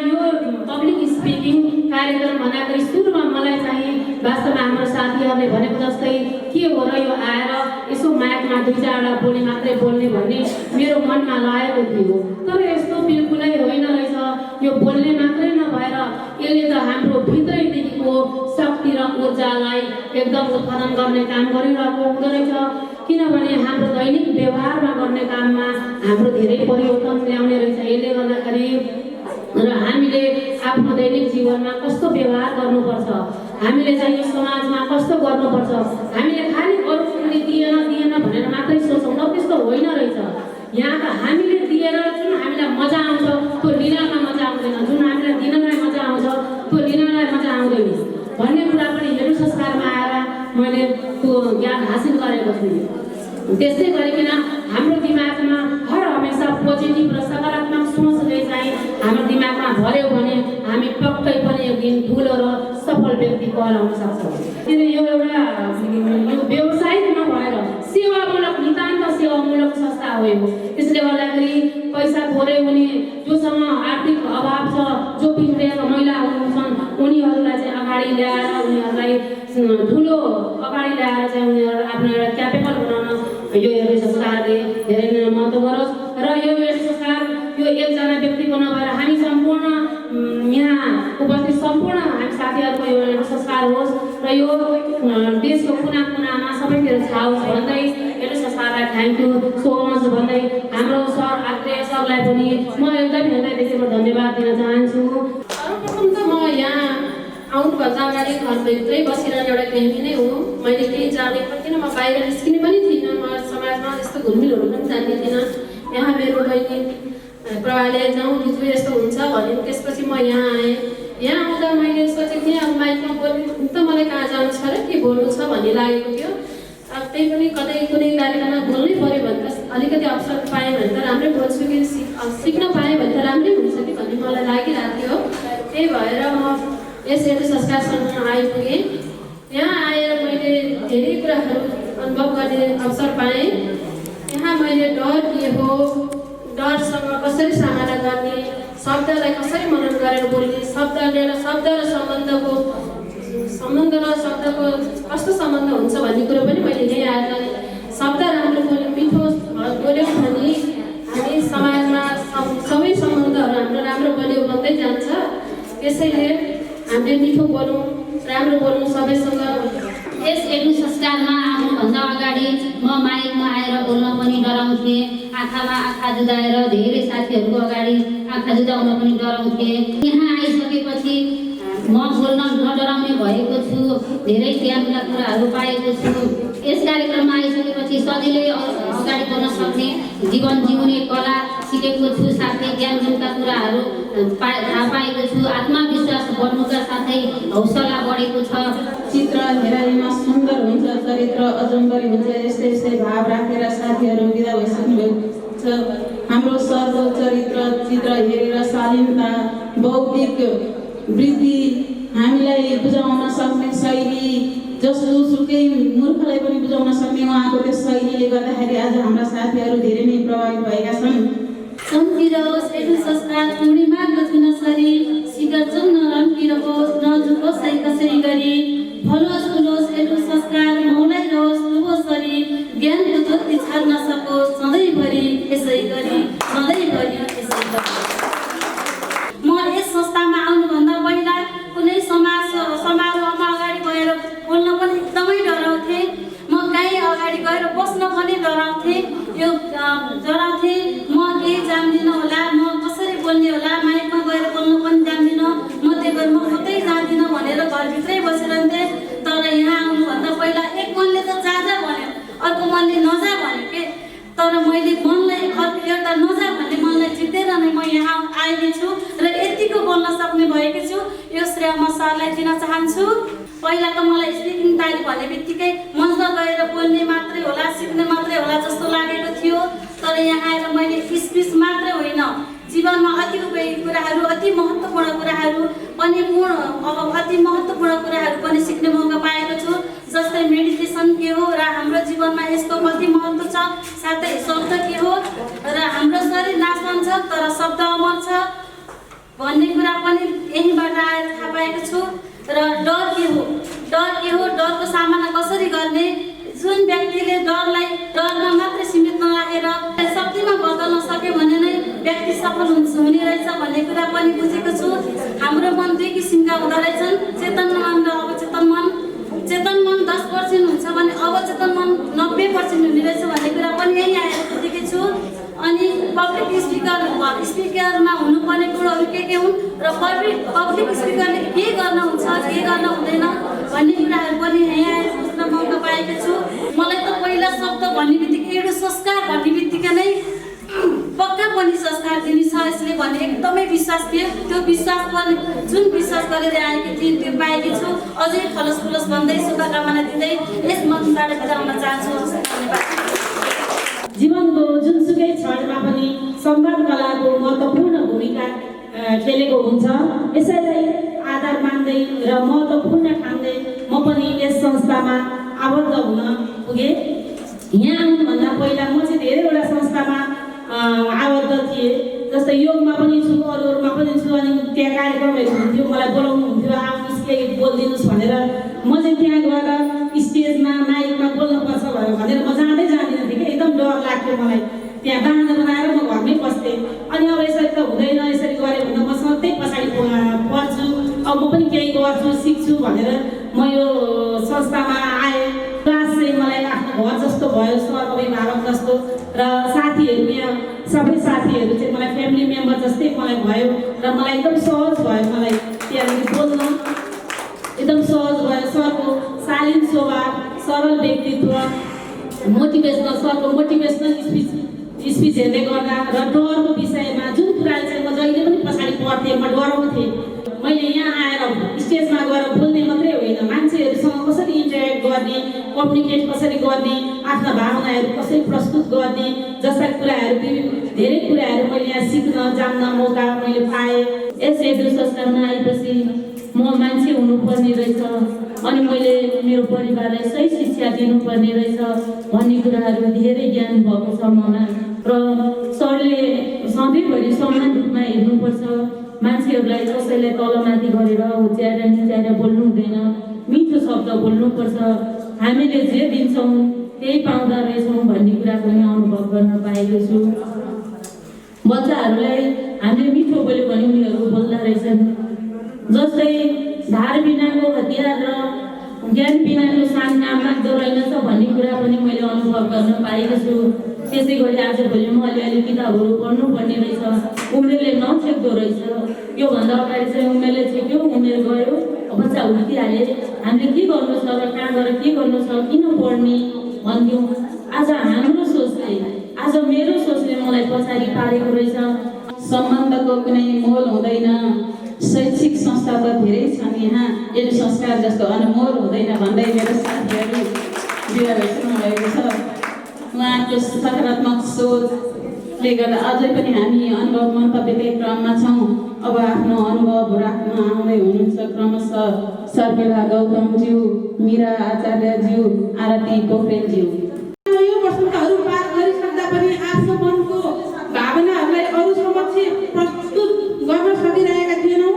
Speaker 10: यो पब्लिक स्पिकिङ कार्यक्रम बनाएको सुरुमा मलाई चाहिँ वास्तवमा हाम्रो साथीहरूले भनेको जस्तै के हो र यो आएर यसो माइकमा 2-4वटा बोली मात्रै बोल्ने भन्ने मेरो मनमा लागेको थियो। तर यस्तो बिल्कुलै होइन रहेछ। यो बोल्ने मात्रै नभएर यसले त हाम्रो भित्रैदेखिको शक्ति र ऊर्जालाई एकदम उत्पादन गर्ने काम गरिरहेको हुँदो रहेछ। किनभने हाम्रो दैनिक व्यवहारमा गर्ने काममा हाम्रो धेरै परिवर्तन ल्याउने रहेछ यसले गर्दाखेरि। र हामीले आफ्नो दैनिक जीवनमा कस्तो व्यवहार गर्नुपर्छ, हामीले चाहिँ यो समाजमा कस्तो गर्नुपर्छ, हामीले खालि अरूले दिएन भनेर मात्रै सोच्छौँ त, त्यस्तो होइन रहेछ। यहाँ त हामीले दिएर जुन हामीलाई मजा आउँछ त्यो लिनलाई मजा आउँदैन, जुन हामीलाई दिनलाई मजा आउँछ त्यो लिनलाई मजा आउँदैन भन्ने कुरा पनि एडु संस्कारमा आएर मैले त्यो ज्ञान हासिल गरेको छु। त्यस्तै गरिकन हाम्रो दिमागमा हर हमेसा पोजिटिभ र सकारात्मक सोचले चाहिँ हाम्रो दिमागमा भर्यो भने हामी पक्कै पनि एक दिन ठुलो र सफल व्यक्ति कहलाउन सक्छौँ। किन यो एउटा यो व्यवसायिक नभएर सेवामूलक नितान्त सेवामूलक संस्था हो यो। त्यसले गर्दाखेरि पैसा थोरै हुने, जोसँग आर्थिक अभाव छ, जो पिछडिएका महिला हुनुहुन्छ उनीहरूलाई चाहिँ अगाडि ल्याएर उनीहरूलाई ठुलो अगाडि ल्याएर चाहिँ उनीहरू आफ्नो एउटा क्यापेबल बनाउन यो हेर्ने संस्कारले धेरै नै महत्त्व गरोस्। र यो हेर्ने संस्कार यो एकजना व्यक्तिको नभएर हामी सम्पूर्ण यहाँ उपस्थित सम्पूर्ण हामी साथीहरूको यो हेर्ने संस्कार होस् र यो देशको कुना कुनामा सबैतिर छाओस् भन्दै हेर्ने संस्कारलाई थ्याङ्क यू सो मच भन्दै हाम्रो सर आत्रेय सरलाई पनि म एकदम हृदयदेखिबाट धन्यवाद दिन चाहन्छु।
Speaker 11: सर्वप्रथम त म यहाँ आउनुभन्दा अगाडि घरभित्रै बसिरहने एउटा गृहिणी नै हो। मैले केही जानेको थिइनँ, म बाहिर निस्किने पनि थिइनँ, म समाजमा यस्तो घुलमिलहरू पनि जान्ने थिइनँ। यहाँ मेरो बहिनी प्रभाले जाउँ बिजु यस्तो हुन्छ भन्यो, त्यसपछि म यहाँ आएँ। यहाँ आउँदा मैले सोचेको थिएँ अब माइकमा बोल्नु त मलाई कहाँ जानु छ र के बोल्नु छ भन्ने लागेको थियो। त्यही पनि कतै कुनै कार्यक्रममा बोल्नै पऱ्यो भने त अलिकति अवसर पाएँ भने त राम्रै बोल्छु कि सिक्न पाएँ भने त राम्रै हुन्छ कि भन्ने मलाई लागिरहेको थियो। त्यही भएर म यस हेर्ने संस्कारसँग आइपुगेँ। यहाँ आएर मैले धेरै कुराहरू अनुभव गर्ने अवसर पाएँ। यहाँ मैले डर के हो, डरसँग कसरी सामना गर्ने, शब्दलाई कसरी मनन गरेर बोल्ने, शब्दले र शब्द र शब्दको कस्तो सम्बन्ध हुन्छ भन्ने कुरो पनि मैले यही आएर शब्द राम्रो बोल्यो, मिठो बोल्यौँ भने हामी समाजमा सबै सम्बन्धहरू हाम्रो राम्रो बलियो बन्दै जान्छ। त्यसैले हामीले मिठो बोलौँ, राम्रो बोलौँ सबैसँग।
Speaker 12: यस हेर्ने संस्कारमा आउनुभन्दा अगाडि म माइकमा आएर बोल्न पनि डराउँथेँ। आँखामा आँखा जुदाएर धेरै साथीहरूको अगाडि आँखा जुदाउन पनि डराउँथेँ। यहाँ आइसकेपछि म बोल्न नडराउने भएको छु, धेरै ज्ञानका कुराहरू पाएको छु। यस कार्यक्रममा आइसकेपछि सजिलै अगाडि बढ्न सक्ने जीवन जिउने कला सिकेको छु, साथै ज्ञानका कुराहरू थाहा पाएको छु। आत्मविश्वास बढ्नुका साथै हौसला बढेको छ।
Speaker 3: चित्र हेराइमा सुन्दर हुन्छ, चरित्र अजम्बरी हुन्छ, यस्तै यस्तै भाव राखेर साथीहरू बिदा भइसक्नु भएको छ। हाम्रो सरको चित्र हेरेर शालीनता, बौद्धिक वृद्धि, हामीलाई बुझाउन सक्ने शैली, जसोसुकै मूर्खलाई पनि बुझाउन सक्ने उहाँको त्यो शैलीले गर्दाखेरि आज हाम्रा साथीहरू धेरै नै प्रभावित भएका छन्।
Speaker 12: सम्झिरहोस् हेर्नु संस्कार पूर्णिमाको चुनसरी, शिखर चुन्न रन्किरहोस् नझुकोस् है कसरी गरी, फलोस् फुलोस् हेर्नु संस्कार मौलाई रहोस् लुबोसरी, ज्ञानको ज्योति छाड्न सकोस् सधैँभरि यसै गरी सधैँभरि यसै गरी। म यस संस्थामा आउनुभन्दा पहिला कुनै समारोहमा अगाडि गएर बोल्न पनि एकदमै डराउँथेँ। म कहीँ अगाडि गएर बस्न पनि डराउँथेँ। म केही जान्दिनँ होला, म कसरी बोल्ने होला, माइकमा गएर बोल्न पनि जान्दिनँ, म कतै जान्दिनँ भनेर घरभित्रै बसिरहन्थेँ। तर यहाँ आउनुभन्दा पहिला एक मनले त जा भन्यो, अर्को मनले नजा भन्यो के। तर मैले मनलाई एउटा नजा भन्ने मनलाई जितेर नै म यहाँ आएकी छु र यतिको बोल्न सक्ने भएकी छु। यो श्रेय म सरलाई दिन चाहन्छु। पहिला त मलाई स्पिकिङ तालिम भन्ने बित्तिकै मञ्चमा गएर बोल्ने मात्रै होला, सिक्ने मात्रै होला जस्तो लागेको थियो। तर यहाँ आएर मैले स्पिच मात्रै होइन, जीवनमा अति उपयोगी कुराहरू, अति महत्त्वपूर्ण कुराहरू पनि सिक्ने मौका पाएको छु। जस्तै मेडिटेसन के हो र हाम्रो जीवनमा यसको कति महत्त्व छ, साथै शब्द के हो र हाम्रो शरीर नाश हुन्छ तर शब्द अमर छ भन्ने कुरा पनि यहीँबाट आएर थाहा पाएको छु। र डर के हो, डरको सामना कसरी गर्ने, जुन व्यक्तिले डरलाई डरमा मात्रै सीमित नराखेर शक्तिमा बदल्न सक्यो भने नै व्यक्ति सफल हुने रहेछ भन्ने कुरा पनि बुझेको छु। हाम्रो मन दुई किसिमका हुँदो रहेछन्, चेतन मन र अवचेतन मन। चेतन मन 10% हुन्छ भने अवचेतन मन 90% हुने रहेछ भन्ने कुरा पनि यही आएर बुझेको छु। अनि पब्लिक स्पिकरमा हुनुपर्ने कुराहरू के हुन् र पब्लिक स्पिकरले के गर्न हुन्छ, के गर्न हुँदैन भन्ने कुराहरू पनि यही आएर बुझ्न मौका पाएको छु। मलाई त पहिला शब्द भन्ने बित्तिकै एउटा संस्कार भन्ने बित्तिकै नै पक्का पनि संस्कार दिने छ यसले भन्ने एकदमै विश्वास थियो। त्यो विश्वास पनि जुन विश्वास गरेर आएकी थिएँ त्यो पाएकी छु। अझै फलोस् फुलोस् भन्दै शुभकामना दिँदै यस मञ्चबाट बिदा हुन चाहन्छु। धन्यवाद।
Speaker 10: जीवनको जुनसुकै क्षणमा पनि संवाद कलाको महत्त्वपूर्ण भूमिका खेलेको हुन्छ। यसैलाई आधार मान्दै र महत्त्वपूर्ण ठान्दै म पनि यस संस्थामा आबद्ध हुन पुगेँ। यहाँ आउनुभन्दा पहिला म चाहिँ धेरैवटा संस्थामा आबद्ध थिएँ। जस्तै योगमा पनि छु, अरूमा पनि छु। अनि त्यहाँ कार्यक्रमहरू हुन्थ्यो, मलाई बोलाउनु हुन्थ्यो, आउनुहोस् केही बोलिदिनुहोस् भनेर। म चाहिँ त्यहाँ गएर स्टेजमा माइकमा बोल्नुपर्छ भनेर म जाँदै जाँदिनँ थिएँ कि एकदम डर लाग्थ्यो मलाई। त्यहाँ बाहना बनाएर म घरमै बस्थेँ। अनि अब यसरी त हुँदैन, यसरी गऱ्यो भने म सधैँ पछाडि पढ्छु, अब म पनि केही गर्छु सिक्छु भनेर म यो संस्थामा आएँ। क्लास चाहिँ मलाई आफ्नो घर जस्तो भयो, सर अभिभावक जस्तो, र साथीहरू यहाँ सबै साथीहरू चाहिँ मलाई फ्यामिली मेम्बर जस्तै मलाई भयो र मलाई एकदम सहज भयो। मलाई त्यहाँनिर बोल्न एकदम सहज भयो। सरको शालीन स्वभाव, सरल व्यक्तित्व, मोटिभेसनल, सरको मोटिभेसनल स्पिचहरूले गर्दा र डरको विषयमा जुन कुराले चाहिँ म जहिले पनि पछाडि पढ्थेँ, म डराउँथेँ। मैले यहाँ आएर स्टेजमा गएर बोल्ने मात्रै होइन, मान्छेहरूसँग कसरी इन्टरेक्ट गर्ने, कम्युनिकेट कसरी गर्ने, आफ्ना भावनाहरू कसरी प्रस्तुत गर्ने जस्ता कुराहरू, धेरै कुराहरू मैले यहाँ सिक्न जान्न मौका मैले पाएँ।
Speaker 7: यस रेडियो संस्थानमा आएपछि म मान्छे हुनुपर्ने रहेछ अनि मैले मेरो परिवारलाई सही शिक्षा दिनुपर्ने रहेछ भन्ने कुराहरू धेरै ज्ञान भएको छ ममा। र सरले सधैँभरि समान रूपमा हेर्नुपर्छ, मान्छेहरूलाई कसैलाई तलमाथि गरेर होच्याएर निचाएर बोल्नु हुँदैन, मिठो शब्द बोल्नुपर्छ, हामीले जे दिन्छौँ त्यही पाउँदा रहेछौँ भन्ने कुरा पनि अनुभव गर्न पाएको छु। बच्चाहरूलाई हामीले मिठो बोल्यो भने उनीहरू बोल्दा रहेछन्। जस्तै धार बिनाको हतियार र ज्ञान बिनाको सान नाम लाग्दो रहेनछ भन्ने कुरा पनि मैले अनुभव गर्न पाएको छु। त्यसै गरी आजभोलि म अलिअलि किताबहरू पढ्नुपर्ने रहेछ, उमेरले नछेक्दो रहेछ। योभन्दा अगाडि चाहिँ उमेरले छेक्यो, उमेर गयो, बच्चा हुर्किहाले, हामीले के गर्नु छ र कहाँ गएर के गर्नु छ, किन पढ्ने भन्थ्यौँ। आज हाम्रो सोचले, आज मेरो सोचले मलाई पछाडि पारेको रहेछ।
Speaker 3: सम्बन्धको कुनै मोल हुँदैन, शैक्षिक संस्था त धेरै छन् यहाँ, यदि संस्कार जस्तो अनमोल हुँदैन भन्दै मेरो साथीहरू बिदा भइसक्नु भएको छ। उहाँको सकारात्मक सोचले गर्दा अझै पनि हामी अनुभव मन्तव्यकै क्रममा छौँ। अब आफ्नो अनुभव राख्न आउँदै हुनुहुन्छ क्रमशः सर्पिला गौतमज्यू, मीरा आचार्यज्यू, आरती पोखरेलज्यू।
Speaker 6: यो वसन्तहरू पार गरिसक्दा पनि आफ्नो मनको भावनाहरूलाई अरू समक्ष प्रस्तुत गर्न सकिरहेका थिएनौँ।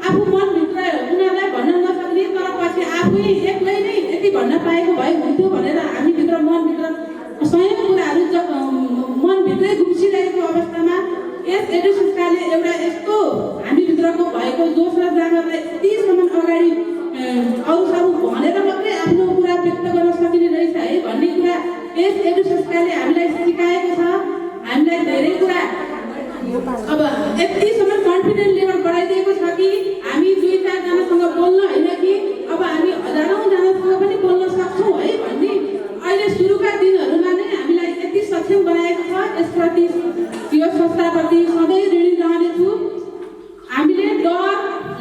Speaker 6: आफू मनभित्र उनीहरूलाई भन्न नसक्ने, तर पछि आफै एक्लै नै यति भन्न पाएको भए हुन्थ्यो भनेर हामीभित्र मनभित्र स्वयं कुराहरू मनभित्रै गुम्सिरहेको अवस्थामा यस रेडियो संस्थाले एउटा यस्तो हामीभित्रको भएको जोस र जाँगरलाई यतिसम्म अगाडि अरू सब भनेर मात्रै आफ्नो कुरा व्यक्त गर्न सकिने रहेछ है भन्ने कुरा यस रेडियो संस्थाले हामीलाई सिकाएको छ। हामीलाई धेरै कुरा अब यतिसम्म कन्फिडेन्स लेभल बढाइदिएको छ कि हामी 2-4जनासँग बोल्न होइन कि अब हामी हजारौँजनासँग पनि बोल्न सक्छौँ है भन्ने अहिले सुरुका दिनहरूमा नै हामीलाई यति सक्षम बनाएको छ। यसप्रति यो संस्थाप्रति सधैँ ऋणी रहनेछु। हामीले डर,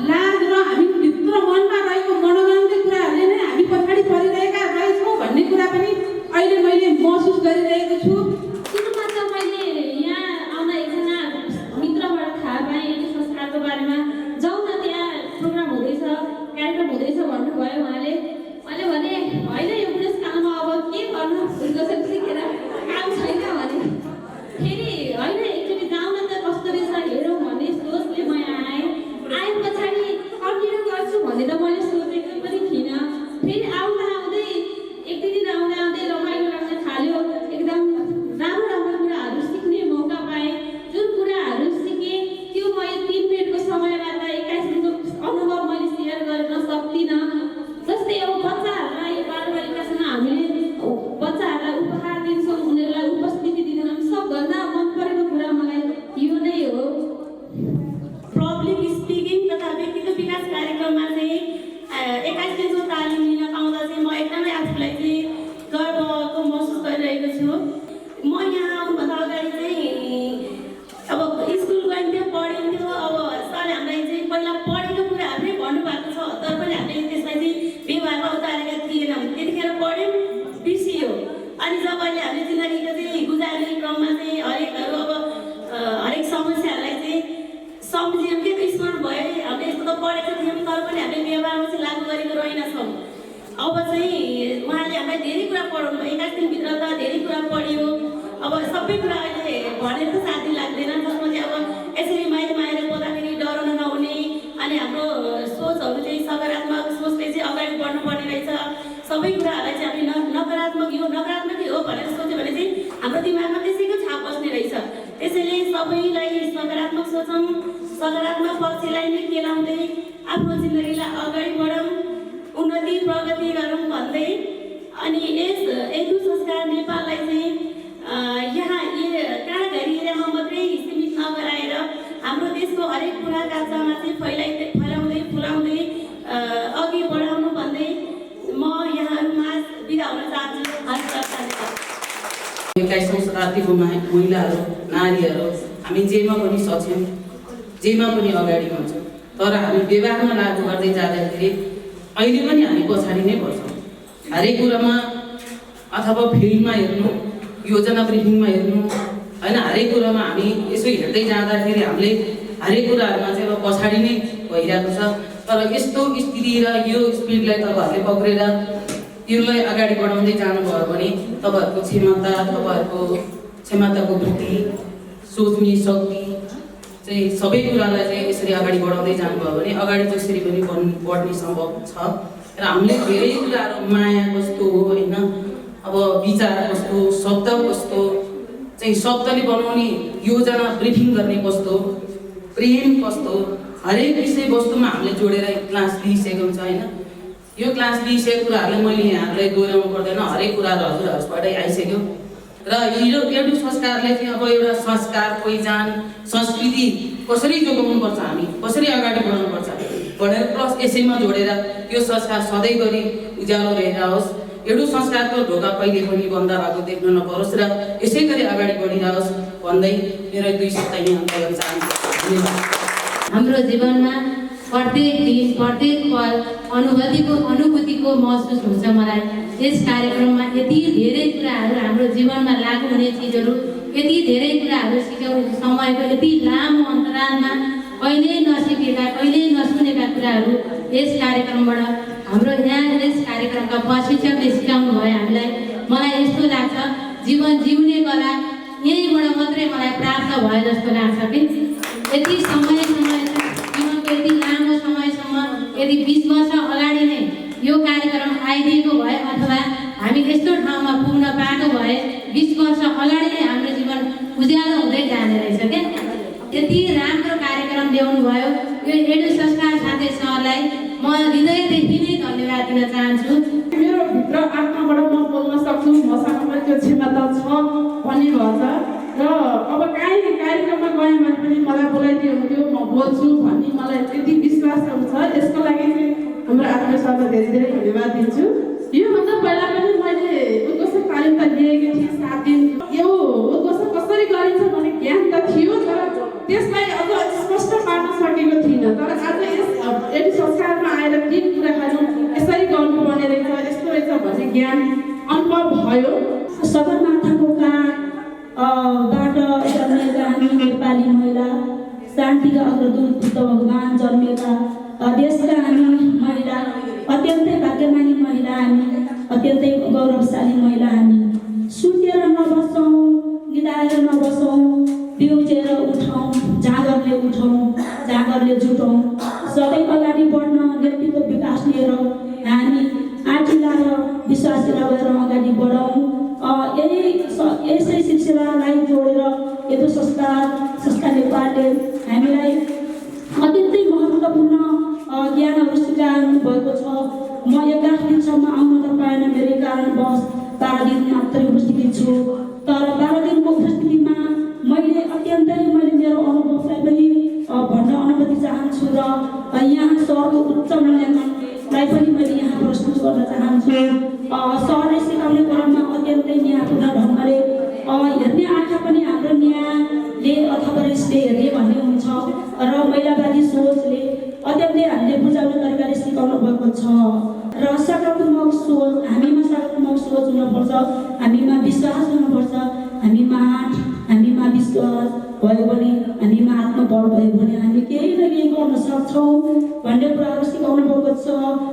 Speaker 6: लाज र हामी भित्र मनमा रहेको मनोगन्ती कुराहरूले नै हामी पछाडि परिरहेका रहेछौँ भन्ने कुरा पनि अहिले मैले महसुस गरिरहेको छु।
Speaker 10: सुरुमा त मैले यहाँ आउँदा एकजना मित्रबाट थाहा पाएँ यो संस्कारको बारेमा। जाउँ न त्यहाँ प्रोग्राम हुँदैछ, कार्यक्रम हुँदैछ भन्नुभयो उहाँले। मैले भने होइन यो बुढेसकालमा अब के गर्नु, जसरी सिकेर काम छैन भने फेरि होइन एकचोटि जाउँ न त कस्तो रहेछ हेरौँ भन्ने सोचले म यहाँ आएँ पछाडि कन्टिन्यू गर्छु भनेर मैले सोचेको पनि थिइनँ। फेरि आउँदै एक दुई दिन आउँदै रमाइलो लाग्न थाल्यो। एकदम राम्रो राम्रो कुराहरू सिक्ने मौका पाएँ। जुन कुराहरू सिकेँ त्यो म यो 3 मिनटको समयमा त 21 दिनको अनुभव मैले सेयर गर्न सक्दिनँ। जस्तै अब बच्चाहरूलाई बालबालिकासँग हामीले बच्चाहरूलाई उपहार दिन्छौँ, उनीहरूलाई उपस्थिति दिँदैनौँ। सबभन्दा मन परेको कुरा मलाई यो नै हो।
Speaker 12: पब्लिक स्पिकिङ तथा व्यक्तित्व विकास कार्यक्रममा चाहिँ 21 दिनको तालिम लिन पाउँदा चाहिँ म एकदमै आफूलाई चाहिँ गर्वको महसुस गरिरहेको छु। म यहाँ आउनुभन्दा अगाडि चाहिँ अब स्कुल गइन्थ्यो, पढिन्थ्यो। अब सरले हामीलाई चाहिँ पहिला पढेको कुराहरू नै भन्नुभएको छ, तर पनि हामीले त्यसलाई चाहिँ व्यवहारमा उतारेका थिएनौँ। त्यतिखेर पढ्यौँ, बिर्सियो। अनि जब अहिले हामीले जिन्दगीको चाहिँ गुजार्ने क्रममा चाहिँ हरेक समस्याहरूलाई चाहिँ सम्झ्यौँ, के स्मरण भयो। हामीले यस्तो त पढेको थियौँ, तर पनि हामीले व्यवहारमा चाहिँ लागू गरेको रहेनछौँ। अब चाहिँ उहाँले हामीलाई धेरै कुरा पढाउनु भयो। 21 दिनभित्र त धेरै कुरा पढ्यो। अब सबै कुरा अहिले भनेर त साथी लाग्दैन, जसमा चाहिँ अब यसरी माइकमा आएर बोल्दाखेरि डराउन नहुने, अनि हाम्रो सोचहरू चाहिँ सकारात्मक सोचले चाहिँ अगाडि बढ्नुपर्ने रहेछ। सबै कुराहरूलाई चाहिँ हामीले नकारात्मकै हो भनेर सोच्यो भने चाहिँ हाम्रो दिमागमा त्यसैको छाप बस्ने रहेछ। त्यसैले सबैलाई सकारात्मक सोचौँ, सकारात्मक पक्षलाई नै केलाउँदै आफ्नो जिन्दगीलाई अगाडि बढाउँ, उन्नति प्रगति गरौँ भन्दै अनि यस एडु संस्कार नेपाललाई चाहिँ यहाँ कहाँ घरि यहाँ मात्रै सीमित नगराएर हाम्रो देशको हरेक कुरा काचामा चाहिँ फैलाउँदै फुलाउँदै अघि बढाउनु भन्दै म यहाँहरूमा बिदा हुन चाहन्छु।
Speaker 3: 21औं शताब्दीको महिलाहरू नारीहरू हामी जेमा पनि सक्छौँ, जेमा पनि अगाडि बढ्छौँ। तर हामी व्यवहारमा लागू गर्दै जाँदाखेरि अहिले पनि हामी पछाडि नै पर्छौँ। हरेक कुरामा अथवा फिल्डमा हेर्नु, योजना ब्रिफिङमा हेर्नु होइन, हरेक कुरामा हामी यसो हेर्दै जाँदाखेरि हामीले हरेक कुराहरूमा चाहिँ अब पछाडि नै भइरहेको छ। तर यस्तो स्थिति र यो स्पिडलाई तपाईँहरूले पक्रेर यसलाई अगाडि बढाउँदै जानुभयो भने तपाईँहरूको क्षमताको वृद्धि, सोच्ने शक्ति चाहिँ सबै कुरालाई चाहिँ यसरी अगाडि बढाउँदै जानुभयो भने अगाडि जसरी पनि बढ्ने सम्भव छ। र हामीले धेरै कुराहरू माया कस्तो हो होइन, अब विचार कस्तो, शब्द कस्तो चाहिँ शब्दले बनाउने, योजना ब्रिफिङ गर्ने कस्तो, प्रेम कस्तो, हरेक विषयवस्तुमा हामीले जोडेर क्लास लिइसकेको हुन्छ होइन। यो क्लास लिइसकेको कुराहरूलाई मैले यहाँहरूलाई दोहोऱ्याउनु पर्दैन, हरेक कुराहरू हजुरहरूबाटै आइसक्यो। र यो एडु संस्कारले चाहिँ अब एउटा संस्कार, पहिचान, संस्कृति कसरी जोगाउनुपर्छ, हामी कसरी अगाडि बढ्नुपर्छ भनेर प्लस यसैमा जोडेर यो संस्कार सधैँभरि उज्यालो रहिरहोस्, एडु संस्कारको ढोका कहिले पनि बन्द भएको देख्न नपरोस् र यसै गरी अगाडि बढिरहोस् भन्दै मेरो 2 शब्द यहाँ अन्त्य गर्न चाहन्छु। धन्यवाद।
Speaker 10: हाम्रो जीवनमा प्रत्येक दिन प्रत्येक पल अनुभूतिको महसुस हुन्छ मलाई। यस कार्यक्रममा यति धेरै कुराहरू हाम्रो जीवनमा लागू हुने चिजहरू, यति धेरै कुराहरू सिकाउने समयको यति लामो अन्तरालमा कहिले नसिकेका, कहिले नसुनेका कुराहरू यस कार्यक्रमबाट हाम्रो यहाँ यस कार्यक्रमका प्रशिक्षकले सिकाउनु भयो हामीलाई। मलाई यस्तो लाग्छ जीवन जिउने कला यहीँबाट मात्रै मलाई प्राप्त भयो जस्तो लाग्छ कि यति समयसम्म जीवनको यति लामो समयसम्म यदि 20 वर्ष अगाडि नै यो कार्यक्रम आइदिएको भए अथवा हामी यस्तो ठाउँमा पुग्न पाएको भए 20 वर्ष अगाडि नै हाम्रो जीवन उज्यालो हुँदै जाने रहेछ क्या। यति राम्रो कार्यक्रम ल्याउनु भयो यो एडु संस्कार साथै सरलाई म हृदयदेखि नै धन्यवाद दिन चाहन्छु।
Speaker 8: मेरो भित्र आत्माबाट म बोल्न सक्छु, मसँग पनि त्यो क्षमता छ भन्ने भन्छ र अब काहीँ कार्यक्रममा गएँ भने पनि मलाई बोलाइदियो हुन्थ्यो, म बोल्छु भन्ने मलाई त्यति विश्वास हुन्छ। यसको लागि चाहिँ हाम्रो आत्मीय सरलाई धेरै धेरै धन्यवाद दिन्छु। योभन्दा पहिला पनि मैले उद्घोषण तालिम त लिएकी थिएँ 7 दिन। यो उद्घोषण कसरी गरिन्छ भन्ने ज्ञान त थियो, तर त्यसलाई अझ स्पष्ट पार्न सकेको थिइनँ। तर आज यस एडु संस्कारमा आएर के कुराहरू यसरी गर्नुपर्ने रहेछ, यस्तो रहेछ भन्ने ज्ञान अनुभव भयो।
Speaker 13: सगरमाथाको बाट जन्मेका हामी नेपाली महिला, शान्तिका अग्रदूत बुद्ध भगवान जन्मेका देशका हामी महिला, अत्यन्तै भाग्यमानी महिला हामी, अत्यन्तै गौरवशाली महिला हामी। सुतेर नबसौँ, निदाएर नबसौँ, बिउजेर उठौँ, जागरले उठौँ, जागरले जुटौँ, सबै अगाडि बढ्न व्यक्तिको विकास लिएर हामी आँटिला र विश्वासिला भएर अगाडि बढौँ। यसै सिलसिलालाई जोडेर एडु संस्कार नेपालले हामीलाई अत्यन्तै महत्त्वपूर्ण ज्ञानहरू सिकाउनु भएको छ। म 11 दिनसम्म आउन त पाएन, मेरो कारणवश 12 दिन मात्रै उपस्थित छु। तर 12 दिनको उपस्थितिमा मैले मेरो अनुभवलाई पनि भन्न अनुमति चाहन्छु र यहाँ सरको उच्च मूल्याङ्कनलाई पनि मैले यहाँ प्रस्तुत गर्न चाहन्छु। सरले सिकाउने क्रममा अत्यन्तै न्यायपूर्ण ढङ्गले हेर्ने आँखा पनि हाम्रो न्यायले अथवा रिसले हेर्ने भन्ने हुन्छ र महिलावादी सोचले अत्यन्तै हामीले बुझाउने तरिकाले सिकाउनु भएको छ र सकारात्मक सोच, हामीमा सकारात्मक सोच हुनुपर्छ, हामीमा विश्वास हुनुपर्छ, हामीमा विश्वास भयो भने, हामीमा आत्मबल भयो भने हामी केही न केही गर्न सक्छौँ भन्ने कुराहरू सिकाउनु भएको छ।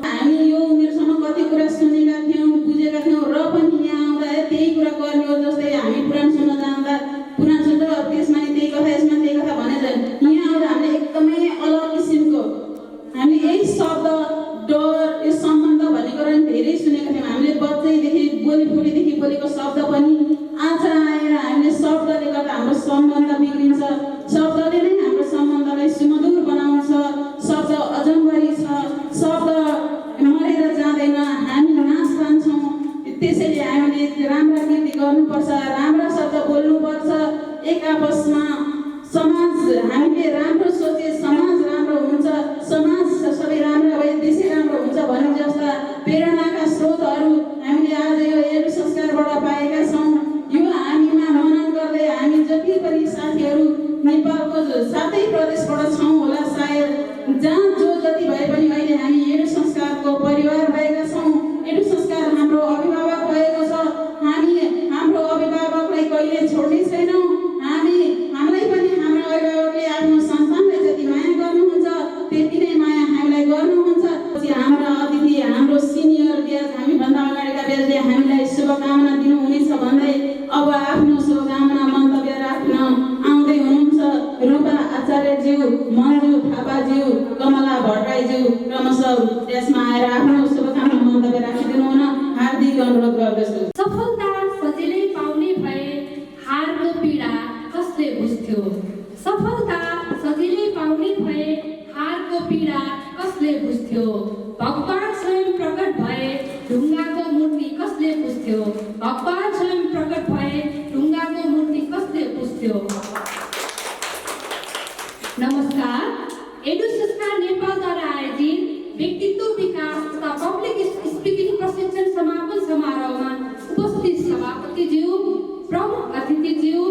Speaker 3: हामी यो उमेरसम्म कति कुरा जाँदैन, हामी नाच जान्छौँ। त्यसैले हामीले राम्रा कृति गर्नुपर्छ, राम्रा शब्द बोल्नुपर्छ। एक आपसमा समाज हामीले राम्रो सोचे समाज राम्रो हुन्छ, समाज सबै राम्रो भए देशै राम्रो हुन्छ भन्ने जस्ता प्रेरणाका स्रोतहरू हामीले आज यो एडु संस्कारबाट पाएका छौँ। यो हामीमा मनन गर्दै हामी जति पनि साथीहरू नेपालको सातै प्रदेशबाट छौँ होला सायद, जहाँ जो जति भए पनि अहिले हामी एडु संस्कारको परिवार भएका छौँ। एडु संस्कार हाम्रो अभिभावक भएको छ। हामी हाम्रो अभिभावकलाई कहिले छोड्ने छैनौँ। हामीलाई पनि हाम्रो अभिभावकले आफ्नो सन्तानलाई जति माया गर्नुहुन्छ त्यति नै माया हामीलाई गर्नुहुन्छ। हाम्रा अतिथि, हाम्रो सिनियर ब्याज, हामीभन्दा अगाडिका ब्याजले हामीलाई शुभकामना दिनुहुनेछ भन्दै अब आफ्नो शुभकामना मन्तव्य राख्न आउँदै हुनुहुन्छ रूपा आचार्यज्यू, मन्जु थापाज्यू, कमला भट्टराईज्यू क्रमशः त्यसमा आएर आफ्नो शुभकामना मन्तव्य राखिदिनु हुन हार्दिक अनुरोध गर्दछु।
Speaker 10: सफलता सजिलै पाउने भए हारको पीडा कसले बुझ्थ्यो? सफलता सजिलै पाउने भए हारको पीडा कसले बुझ्थ्यो? भगवान स्वयं प्रकट भए ढुङ्गाको मूर्ति कसले पुज्थ्यो? भगवान स्वयं प्रकट भए ढुङ्गाको मूर्ति कसले पुज्थ्यो? नमस्कार। एडु संस्कार नेपालद्वारा आयोजित व्यक्तित्व विकास तथा पब्लिक स्पिकिङ प्रशिक्षण समापन समारोहमा उपस्थित सभापतिज्यू, प्रमुख अतिथिज्यू,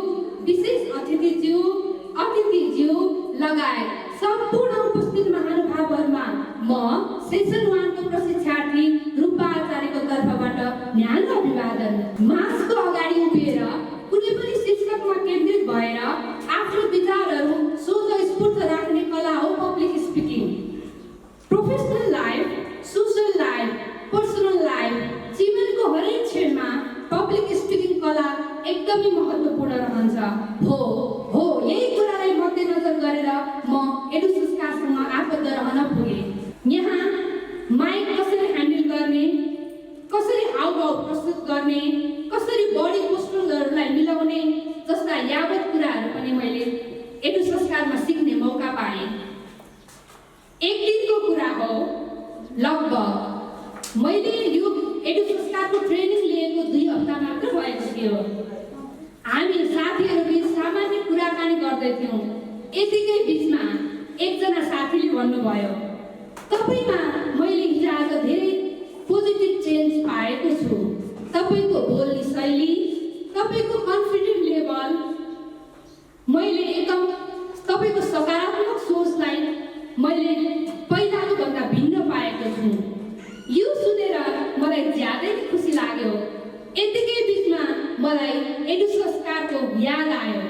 Speaker 10: विशेष अतिथिज्यू लगायत सम्पूर्ण उपस्थित महानुभावहरूमा म सेसन 1 को प्रशिक्षार्थी रूपा आचार्यको तर्फबाट न्यानो अभिवादन। मास्कको अगाडि उभिएर कुनै पनि शीर्षकमा केन्द्रित भएर आफ्नो विचारहरू सोझो स्फूर्त राख्ने कला हो public speaking. Professional life, social life, personal life, जीवनको हरेक क्षेत्रमा पब्लिक स्पिकिङ कला एकदमै महत्त्वपूर्ण रहन्छ। हो यही कुरालाई मध्यनजर गरेर म एडु संस्कारसँग आबद्ध रहन पुगेँ। यहाँ माइक कसरी ह्यान्डल गर्ने, कसरी हावभाव प्रस्तुत गर्ने, कसरी बडी पोस्चरहरूलाई मिलाउने जस्ता यावत कुराहरू पनि मैले एडु संस्कारमा सिक्ने मौका पाएँ। एक दिनको कुरा हो, लगभग मैले यो एडु संस्कारको ट्रेनिङ लिएको 2 हप्ता मात्र भएको थियो। हामी साथीहरू बिच सामान्य कुराकानी गर्दै थियौँ। यतिकै बिचमा एकजना साथीले भन्नुभयो, तपाईँमा मैले हिजोआज धेरै पोजिटिभ चेन्ज पाएको छु। तपाईँको बोल्ने शैली, तपाईँको कन्फिडेन्ट लेभल, मैले एकदम तपाईँको सकारात्मक सोचलाई मैले पहिलाको भन्दा भिन्न पाएको छु। यो सुनेर मलाई ज्यादै खुसी लाग्यो। यतिकै बिचमा मलाई एडु संस्कारको याद आयो।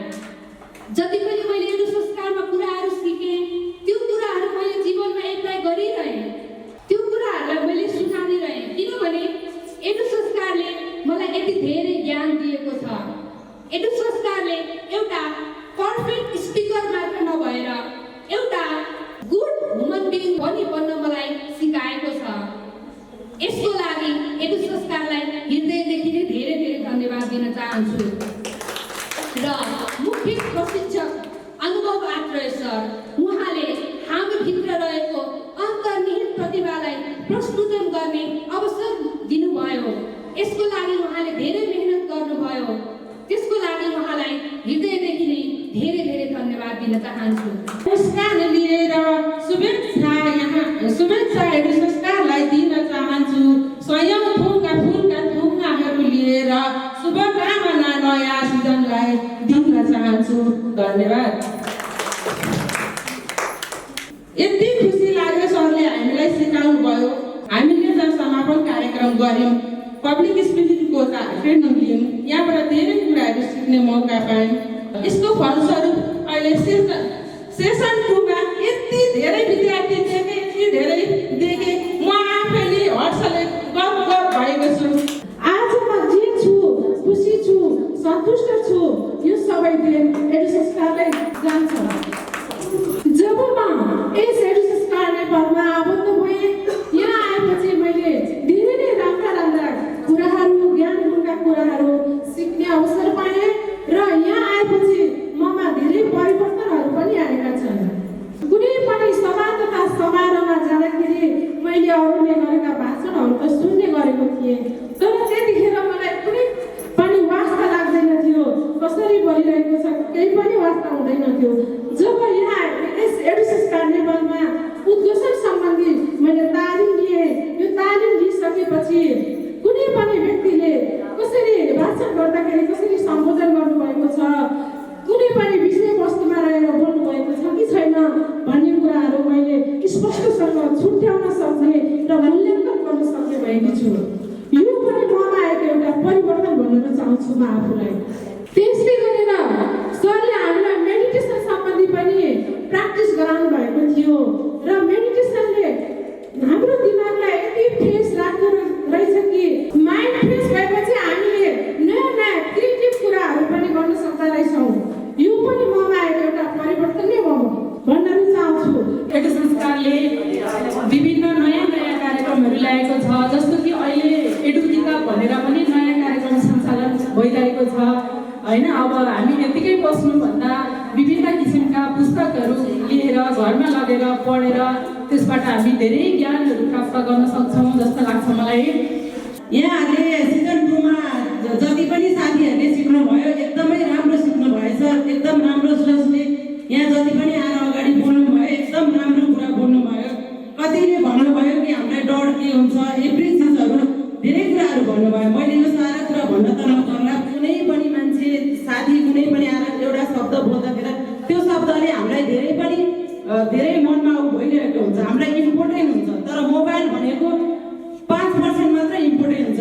Speaker 10: जति पनि मैले एडु संस्कारमा कुराहरू सिकेँ त्यो कुराहरू मैले जीवनमा एप्लाई गरिरहेँ, त्यो कुराहरूलाई मैले सुनाइरहेँ, किनभने एडु संस्कारले मलाई यति धेरै ज्ञान दिएको छ। एडु संस्कारले एउटा पर्फेक्ट स्पिकर मात्र नभएर एउटा गुड ह्युमन बिइङ पनि बन्न मलाई सिकाएको छ। यसको लागि एडु संस्कारलाई हृदयदेखि नै धेरै धेरै धन्यवाद दिन चाहन्छु। र मुख्य प्रशिक्षक अनुभव आत्रेय सर, उहाँले हामीभित्र रहेको अन्तर्निहित प्रतिभालाई प्रस्फुटन गर्ने अवसर दिनुभयो। यसको लागि उहाँले धेरै मेहनत गर्नुभयो। त्यसको लागि उहाँलाई हृदयदेखि नै धेरै धेरै धन्यवाद दिन चाहन्छु।
Speaker 4: पुरस्कार लिएर शुभेच्छा एडु संस्कारलाई दिन चाहन्छु। स्वयं फुलका थुङ्गाहरू लिएर शुभकामना नयाँ सिजनलाई दिन चाहन्छु। धन्यवाद। यति खुसी लाग्यो सरले हामीलाई सिकाउनु भयो। हामीले जब समापन कार्यक्रम गऱ्यौँ, पब्लिक स्पिकिङको ट्रेनिङ लियौँ, यहाँबाट धेरै कुराहरू सिक्ने मौका पायौँ। यसको फलस्वरूप अहिले सेसन 2 मा यति धेरै विद्यार्थी देखेँ, यति धेरै देखेँ, म आफैले हर्षले गर्व भएको छु।
Speaker 9: आज म जे छु, खुसी छु, सन्तुष्ट छु, यो सबै एडु संस्कारले जान्छ। जब म यस एडु संस्कार नेपालमा आबद्ध भएँ, यहाँ आएपछि मैले धेरै नै राम्रा कुराहरू, ज्ञानका कुराहरू सिक्ने अवसर पाएँ र यहाँ आएपछि ममा धेरै परिवर्तनहरू पनि आएका छन्। कुनै पनि सभा तथा समारोहमा जाँदाखेरि मैले गरेका भाषणहरू त सुन्ने गरेको थिएँ, तर त्यतिखेर मलाई कुनै पनि वास्ता लाग्दैन थियो। कसरी बोलिरहेको छ केही पनि वास्ता हुँदैन थियो। जब यहाँ यस एडुसेस कार्निभलमा उद्घोषण सम्बन्धी मैले तालिम लिएँ, यो तालिम लिइसकेपछि कुनै पनि व्यक्तिले कसरी भाषण गर्दाखेरि कसरी सम्बोधन गर्नुभएको छ, कुनै पनि विषयवस्तुमा रहेर बोल्नुभएको छ कि छैन भन्ने कुराहरू मैले स्पष्टसँग छुट्याउन सक्ने र मूल्याङ्कन गर्न सक्ने भएकी छु। यो पनि ममा आएको एउटा परिवर्तन भन्न चाहन्छु म आफूलाई। त्यसले गरेर सरले हामीलाई मेडिटेसन सम्बन्धी पनि प्र्याक्टिस गराउनु भएको थियो र मेडिटेसनले हाम्रो दिमागलाई यति फ्रेस राख्दो रहेछ कि माइन्ड फ्रेस भएपछि हामीले नयाँ नयाँ क्रिएटिभ कुराहरू पनि गर्न सक्दा रहेछौँ। यो पनि ममा आएको एउटा परिवर्तन नै हो भन्न रुचाउँछु।
Speaker 14: एडु संस्कारले विभिन्न नयाँ नयाँ कार्यक्रमहरू ल्याएको छ, जस्तो कि अहिले एडु किताब भनेर पनि नयाँ कार्यक्रम सञ्चालन भइरहेको छ होइन। अब हामी यतिकै बस्नुभन्दा विभिन्न किसिमका पुस्तकहरू लिएर घरमा लगेर पढेर त्यसबाट हामी धेरै ज्ञानहरू प्राप्त गर्न सक्छौँ जस्तो लाग्छ मलाई।
Speaker 15: यहाँहरूले सिजन 2 मा जति पनि साथीहरूले सिक्नुभयो एकदमै राम्रो सिक्नु भएछ, एकदम राम्रो सोचले यहाँ जति पनि आएर अगाडि बोल्नुभयो एकदम राम्रो कुरा बोल्नुभयो। कतिले भन्नुभयो कि हामीलाई डर के हुन्छ, एभ्री चिजहरू धेरै कुराहरू भन्नुभयो। मैले यो सारा कुरा भन्न त नपर्ला, कुनै पनि मान्छे साथी कुनै पनि आएर एउटा शब्द बोल्दाखेरि त्यो शब्दले हामीलाई धेरै मनमा भइरहेको हुन्छ, हामीलाई इम्पोर्टेन्ट हुन्छ। तर मोबाइल भनेको 5% मात्र इम्पोर्टेन्ट हुन्छ।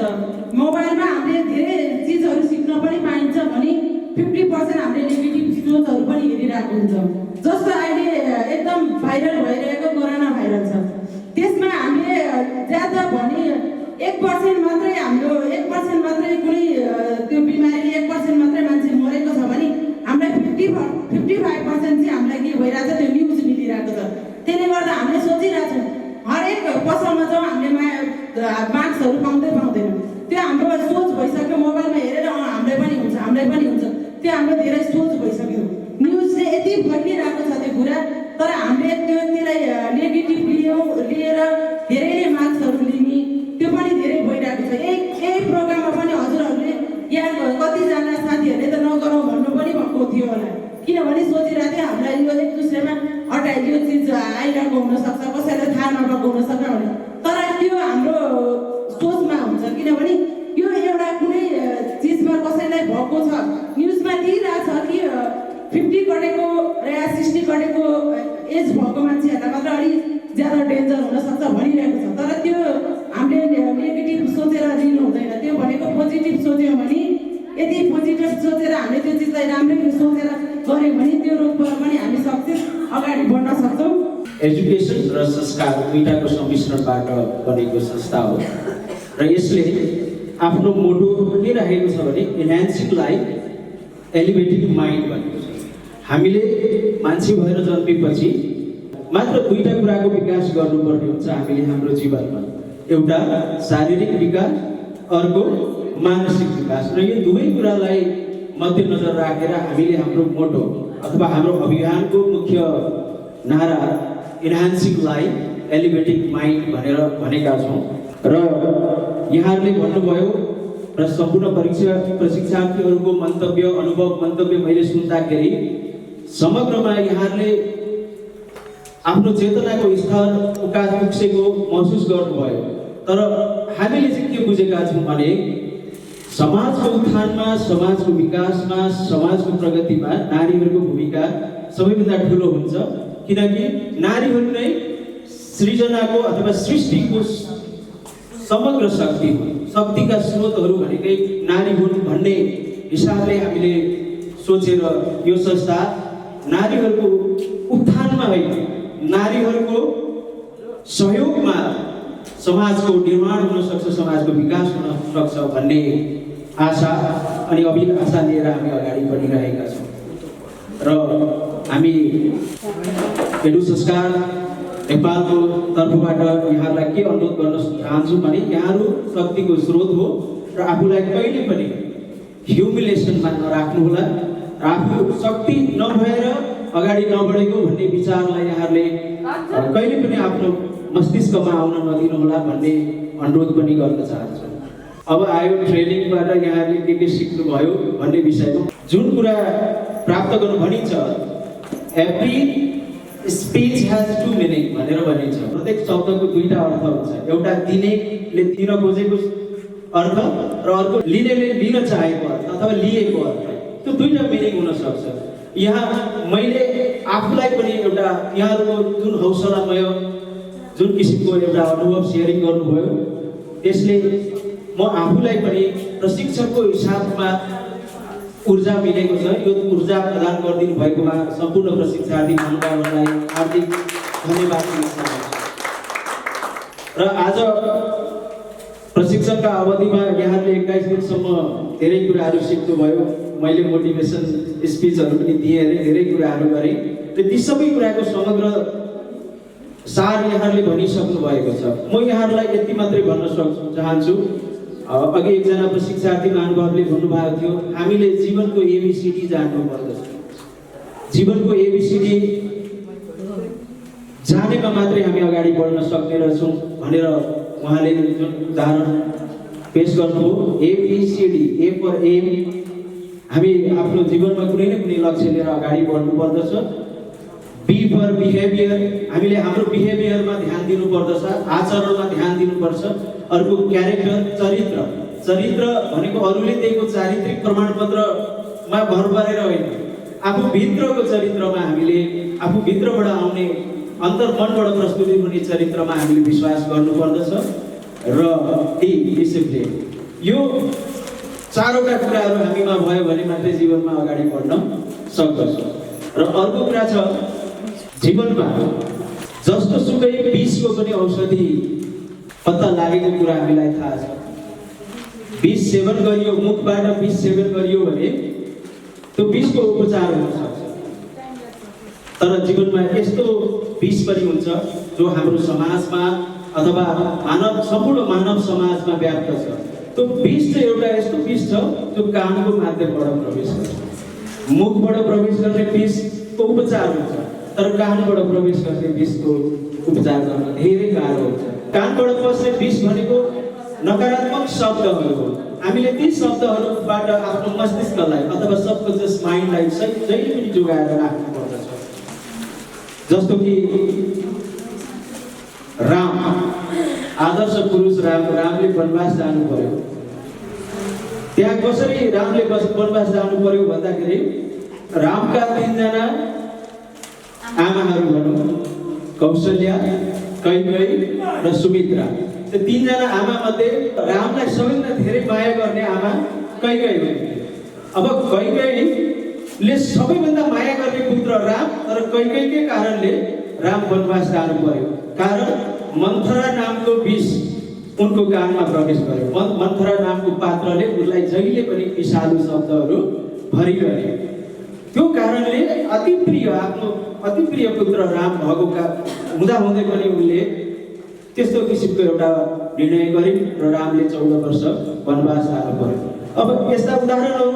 Speaker 15: मोबाइलमा हामीले धेरै चिजहरू सिक्न पनि पाइन्छ भने 50% हामीले नेगेटिभ सोचहरू पनि हेरिरहेको हुन्छ। जस्तो अहिले एकदम भाइरल भइरहेको कोरोना भाइरस छ, त्यसमा हामीले ज्यादा भने 1% मात्रै हाम्रो 1% मात्रै कुनै त्यो बिमारी 1% मात्रै मान्छे मरेको छ भने हामीलाई 55% चाहिँ हामीलाई के भइरहेछ त्यो न्युज मिलिरहेको छ। त्यसले गर्दा हामीले सोचिरहेछौँ हरेक पसलमा जाउँ हामीले मास्कहरू पाउँदैन। त्यो हाम्रो सोच भइसक्यो, मोबाइलमा हेरेर हामीलाई पनि हुन्छ त्यो हाम्रो धेरै सोच भइसक्यो। न्युज चाहिँ यति फैलिरहेको छ त्यो कुरा, तर हामीले त्यसलाई नेगेटिभ लिएर धेरैले मार्क्सहरू लिने त्यो पनि धेरै भइरहेको छ। यही प्रोग्राममा पनि हजुरहरूले यहाँ कतिजना साथीहरूले त नगरौँ भन्नु पनि भएको थियो होला, किनभने सोचिरहेको थियो हामीलाई यो एक दुसरामा यो चिज आइरहेको हुनसक्छ, कसैलाई थाहा नभएको हुनसक्छ भने। तर त्यो हाम्रो सोचमा हुन्छ, किनभने यो एउटा कुनै चिजमा कसैलाई भएको छ न्युजमा दिइरहेछ कि 50 कटेको या 60 कटेको एज भएको मान्छेहरूलाई मात्र अलिक ज्यादा डेन्जर हुनसक्छ भनिरहेको छ। तर त्यो हामीले नेगेटिभ सोचेर लिनु हुँदैन, त्यो भनेको पोजिटिभ सोच्यौँ भने यदि पोजिटिभ सोचेर हामीले त्यो चिजलाई राम्रै सोचेर गऱ्यौँ भने त्यो रोगबाट पनि हामी सक्सेस अगाडि बढ्न सक्छौँ।
Speaker 16: एजुकेसन र संस्कार दुईटाको सम्मिश्रणबाट बनेको संस्था हो र यसले आफ्नो मोटो के राखेको छ भने इन्हान्सिङ लाइफ एलिभेटिङ माइन्ड भनेको छ। हामीले मान्छे भएर जन्मेपछि मात्र दुईटा कुराको विकास गर्नुपर्ने हुन्छ हामीले हाम्रो जीवनमा, एउटा शारीरिक विकास, अर्को मानसिक विकास। र यो दुवै कुरालाई मध्यनजर राखेर हामीले हाम्रो मोटो अथवा हाम्रो अभियानको मुख्य नारा इन्हान्सिङ लाइफ एलिभेटिङ माइन्ड भनेर भनेका छौँ। र यहाँहरूले भन्नुभयो र सम्पूर्ण प्रशिक्षार्थीहरूको मन्तव्य मन्तव्य मैले सुन्दाखेरि समग्रमा यहाँहरूले आफ्नो चेतनाको स्तर पुग्सेको महसुस गर्नुभयो। तर हामीले चाहिँ के बुझेका छौँ भने समाजको उत्थानमा, समाजको विकासमा, समाजको प्रगतिमा नारीहरूको भूमिका सबैभन्दा ठुलो हुन्छ, किनकि नारीहरू नै सृजनाको अथवा सृष्टिको समग्र शक्ति हो। शक्तिका स्रोतहरू भनेकै नारी हुन् भन्ने हिसाबले हामीले सोचेर यो संस्था नारीहरूको उत्थानमा होइन, नारीहरूको सहयोगमा समाजको निर्माण हुन सक्छ, समाजको विकास हुन सक्छ भन्ने आशा अनि अभिलाषा लिएर हामी अगाडि बढिरहेका छौँ। र हामी एडु संस्कार नेपालको तर्फबाट यहाँलाई के अनुरोध गर्न चाहन्छु भने यहाँहरू शक्तिको स्रोत हो र आफूलाई कहिले पनि ह्युमिलेसनमा नराख्नुहोला र आफू शक्ति नभएर अगाडि नबढेको भन्ने विचारलाई यहाँहरूले कहिले पनि आफ्नो मस्तिष्कमा आउन नदिनुहोला भन्ने अनुरोध पनि गर्न चाहन्छु। अब आयो ट्रेनिङबाट यहाँले के सिक्नुभयो भन्ने विषयमा जुन कुरा प्राप्त गर्नु भनिन्छ, every speech has two meaning भनेर भनिन्छ। प्रत्येक शब्दको दुईटा अर्थ हुन्छ, एउटा दिनेले दिन खोजेको अर्थ र अर्को लिनेले लिन चाहेको अर्थ अथवा लिएको अर्थ, त्यो दुईटा मिनिङ हुन सक्छ। यहाँ मैले आफूलाई पनि एउटा यहाँहरूको जुन हौसलामय जुन किसिमको एउटा अनुभव सेयरिङ गर्नुभयो, त्यसले म आफूलाई पनि प्रशिक्षकको हिसाबमा ऊर्जा मिलेको छ। यो ऊर्जा प्रदान गरिदिनु भएकोमा सम्पूर्ण प्रशिक्षार्थी महानुभावहरूलाई हार्दिक धन्यवाद दिन चाहन्छु। र आज प्रशिक्षणका अवधिमा यहाँले 21 दिनसम्म धेरै कुराहरू सिक्नुभयो। मैले मोटिभेसन स्पिचहरू पनि दिएँ, धेरै कुराहरू गरेँ र ती सबै कुराको समग्र सार यहाँले भनिसक्नु भएको छ। म यहाँहरूलाई यति मात्रै भन्न चाहन्छु, अघि एकजना प्रशिक्षार्थी महानुभावले भन्नुभएको थियो, हामीले जीवनको एबिसिडी जान्नु पर्दछ। जीवनको एबिसिडी जानेमा मात्रै हामी अगाडि बढ्न सक्ने रहेछौँ भनेर उहाँले जुन उदाहरण पेश गर्नुभयो, एबिसिडी, ए फर एम, हामी आफ्नो जीवनमा कुनै न कुनै लक्ष्य लिएर अगाडि बढ्नु पर्दछ। बी फर बिहेभियर, हामीले हाम्रो बिहेभियरमा ध्यान दिनु पर्दछ, आचरणमा ध्यान दिनुपर्छ। अर्को क्यारेक्टर, चरित्र। चरित्र भनेको अरूले दिएको चारित्रिक प्रमाणपत्रमा भर परेर होइन, आफू भित्रको चरित्रमा हामीले आफू भित्रबाट आउने अन्तर्मनबाट प्रस्तुति हुने चरित्रमा हामीले विश्वास गर्नुपर्दछ। र डिसिप्लिन, यो चारवटा कुराहरू हामीमा भयो भने मात्रै जीवनमा अगाडि बढ्न सक्दछ। र अर्को कुरा छ, जीवनमा जस्तो सुकै विषको पनि औषधि पत्ता लागेको कुरा हामीलाई थाहा छ। विष सेवन गरियो, मुखबाट विष सेवन गरियो भने त्यो विषको उपचार हुन सक्छ। तर जीवनमा यस्तो विष पनि हुन्छ जो हाम्रो समाजमा अथवा सम्पूर्ण मानव समाजमा व्याप्त छ। त्यो विष चाहिँ एउटा यस्तो विष छ जो कानको माध्यमबाट प्रवेश गर्छ। मुखबाट प्रवेश गर्ने विषको उपचार हुन्छ, तर कानबाट प्रवेश गर्ने विषको उपचार गर्न धेरै गाह्रो हुन्छ। कानबाट पस्ने विष भनेको नकारात्मक शब्दहरू हो। हामीले ती शब्दहरूबाट आफ्नो मस्तिष्कलाई अथवा सबकन्सियस माइन्डलाई जहिले पनि जोगाएर राख्नु पर्दछ। जस्तो कि राम, आदर्श पुरुष रामले वनवास जानु पर्यो। त्यहाँ कसरी रामले वनवास जानु पर्यो भन्दाखेरि रामका 3 जना आमाहरू भनौँ, कौशल्या, कैकेयी र सुमित्रा। त्यो 3 जना आमा मध्ये रामलाई सबैभन्दा धेरै माया गर्ने आमा कैकेयी हुन्। अब कैकेयीले सबैभन्दा माया गर्ने पुत्र राम, तर कैकेयीकै कारणले राम वनवास जानु पर्यो। कारण मन्थरा नामको विष उनको कानमा प्रवेश गर्यो। मन्थरा नामको पात्रले उसलाई जहिले पनि विषालु शब्दहरू भरिरहे। त्यो कारणले अति प्रिय पुत्र राम भएकोका हुँदाहुँदै पनि उनले त्यस्तो किसिमको एउटा निर्णय गरिन् र रामले 14 वर्ष वनवास जानु पर्यो। अब यस्ता उदाहरणहरू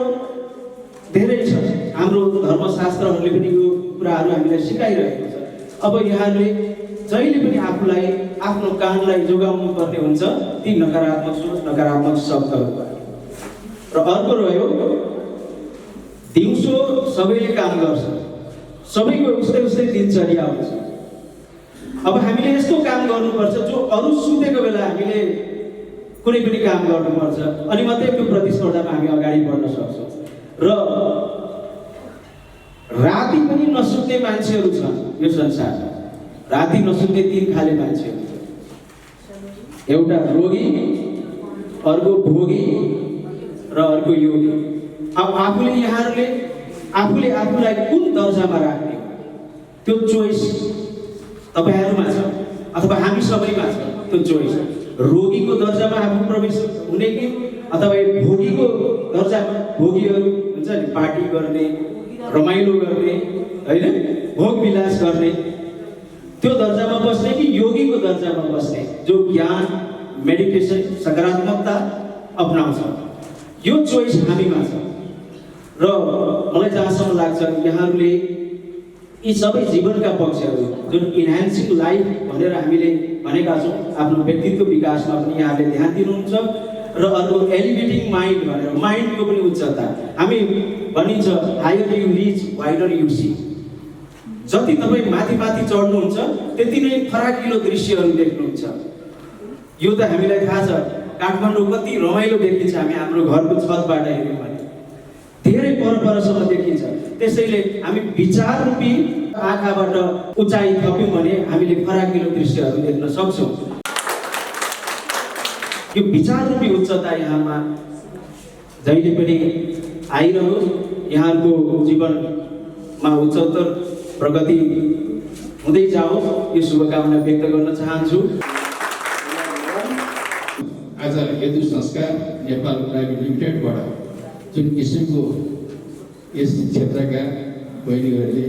Speaker 16: धेरै छन्। हाम्रो धर्मशास्त्रहरूले पनि यो कुराहरू हामीलाई सिकाइरहेको छ। अब यहाँले जहिले पनि आफूलाई आफ्नो कानलाई जोगाउनु पर्ने हुन्छ ती नकारात्मक सोच, नकारात्मक शब्दहरू। र अर्को रह्यो, दिउँसो सबैले काम गर्छ, सबैको उस्तै दिनचर्या हुन्छ। अब हामीले यस्तो काम गर्नुपर्छ जो अरू सुतेको बेला हामीले कुनै पनि काम गर्नुपर्छ, अनि मात्रै त्यो प्रतिस्पर्धामा हामी अगाडि बढ्न सक्छौँ। र राति पनि नसुत्ने मान्छेहरू छन् यो संसारमा। राति नसुत्ने 3 खाले मान्छेहरू छन्, एउटा रोगी, अर्को भोगी र अर्को योगी। अब आफूले आफूलाई कुन दर्जामा राख्ने त्यो चोइस तपाईहरुमा छ अथवा हामी सबैमा छ। त्यो चोइस रोगीको दर्जामा आफू प्रवेश हुने कि अथवा भोगीको दर्जामा, भोगीहरू हुन्छ नि, पार्टी गर्ने, रमाइलो गर्ने, हैन, भोग विलास गर्ने, त्यो दर्जामा बस्ने कि योगीको दर्जामा बस्ने जो ज्ञान, मेडिटेसन, सकारात्मकता अपनाउँछ। यो चोइस हामीमा छ। र मलाई जहाँसम्म लाग्छ यहाँहरूले यी सबै जीवनका पक्षहरू जुन इन्हान्सिङ लाइफ भनेर हामीले भनेका छौँ, आफ्नो व्यक्तित्व विकासमा पनि यहाँले ध्यान दिनुहुन्छ। र अर्को एलिभेटिङ माइन्ड भनेर, माइन्डको पनि उच्चता। हामी भनिन्छ higher you reach wider you see. जति तपाईँ माथि माथि चढ्नुहुन्छ त्यति नै फराकिलो दृश्यहरू देख्नुहुन्छ। यो त हामीलाई थाहा छ, काठमाडौँ कति रमाइलो देखिन्छ हामी हाम्रो घरको छतबाट हेऱ्यौँ भने, धेरै परसम्म देखिन्छ। त्यसैले हामी विचार रूपी आँखाबाट उचाइ थप्यौँ भने हामीले फराकिलो दृश्यहरू देख्न सक्छौँ। यो विचार रूपी उच्चता यहाँमा जहिले पनि आइरहोस्, यहाँको जीवनमा उच्चतर प्रगति हुँदै जाओस्, यो शुभकामना व्यक्त गर्न चाहन्छु।
Speaker 17: आज यदु संस्कार नेपाल प्राइभेट लिमिटेडबाट जुन किसिमको यस क्षेत्रका बहिनीहरूले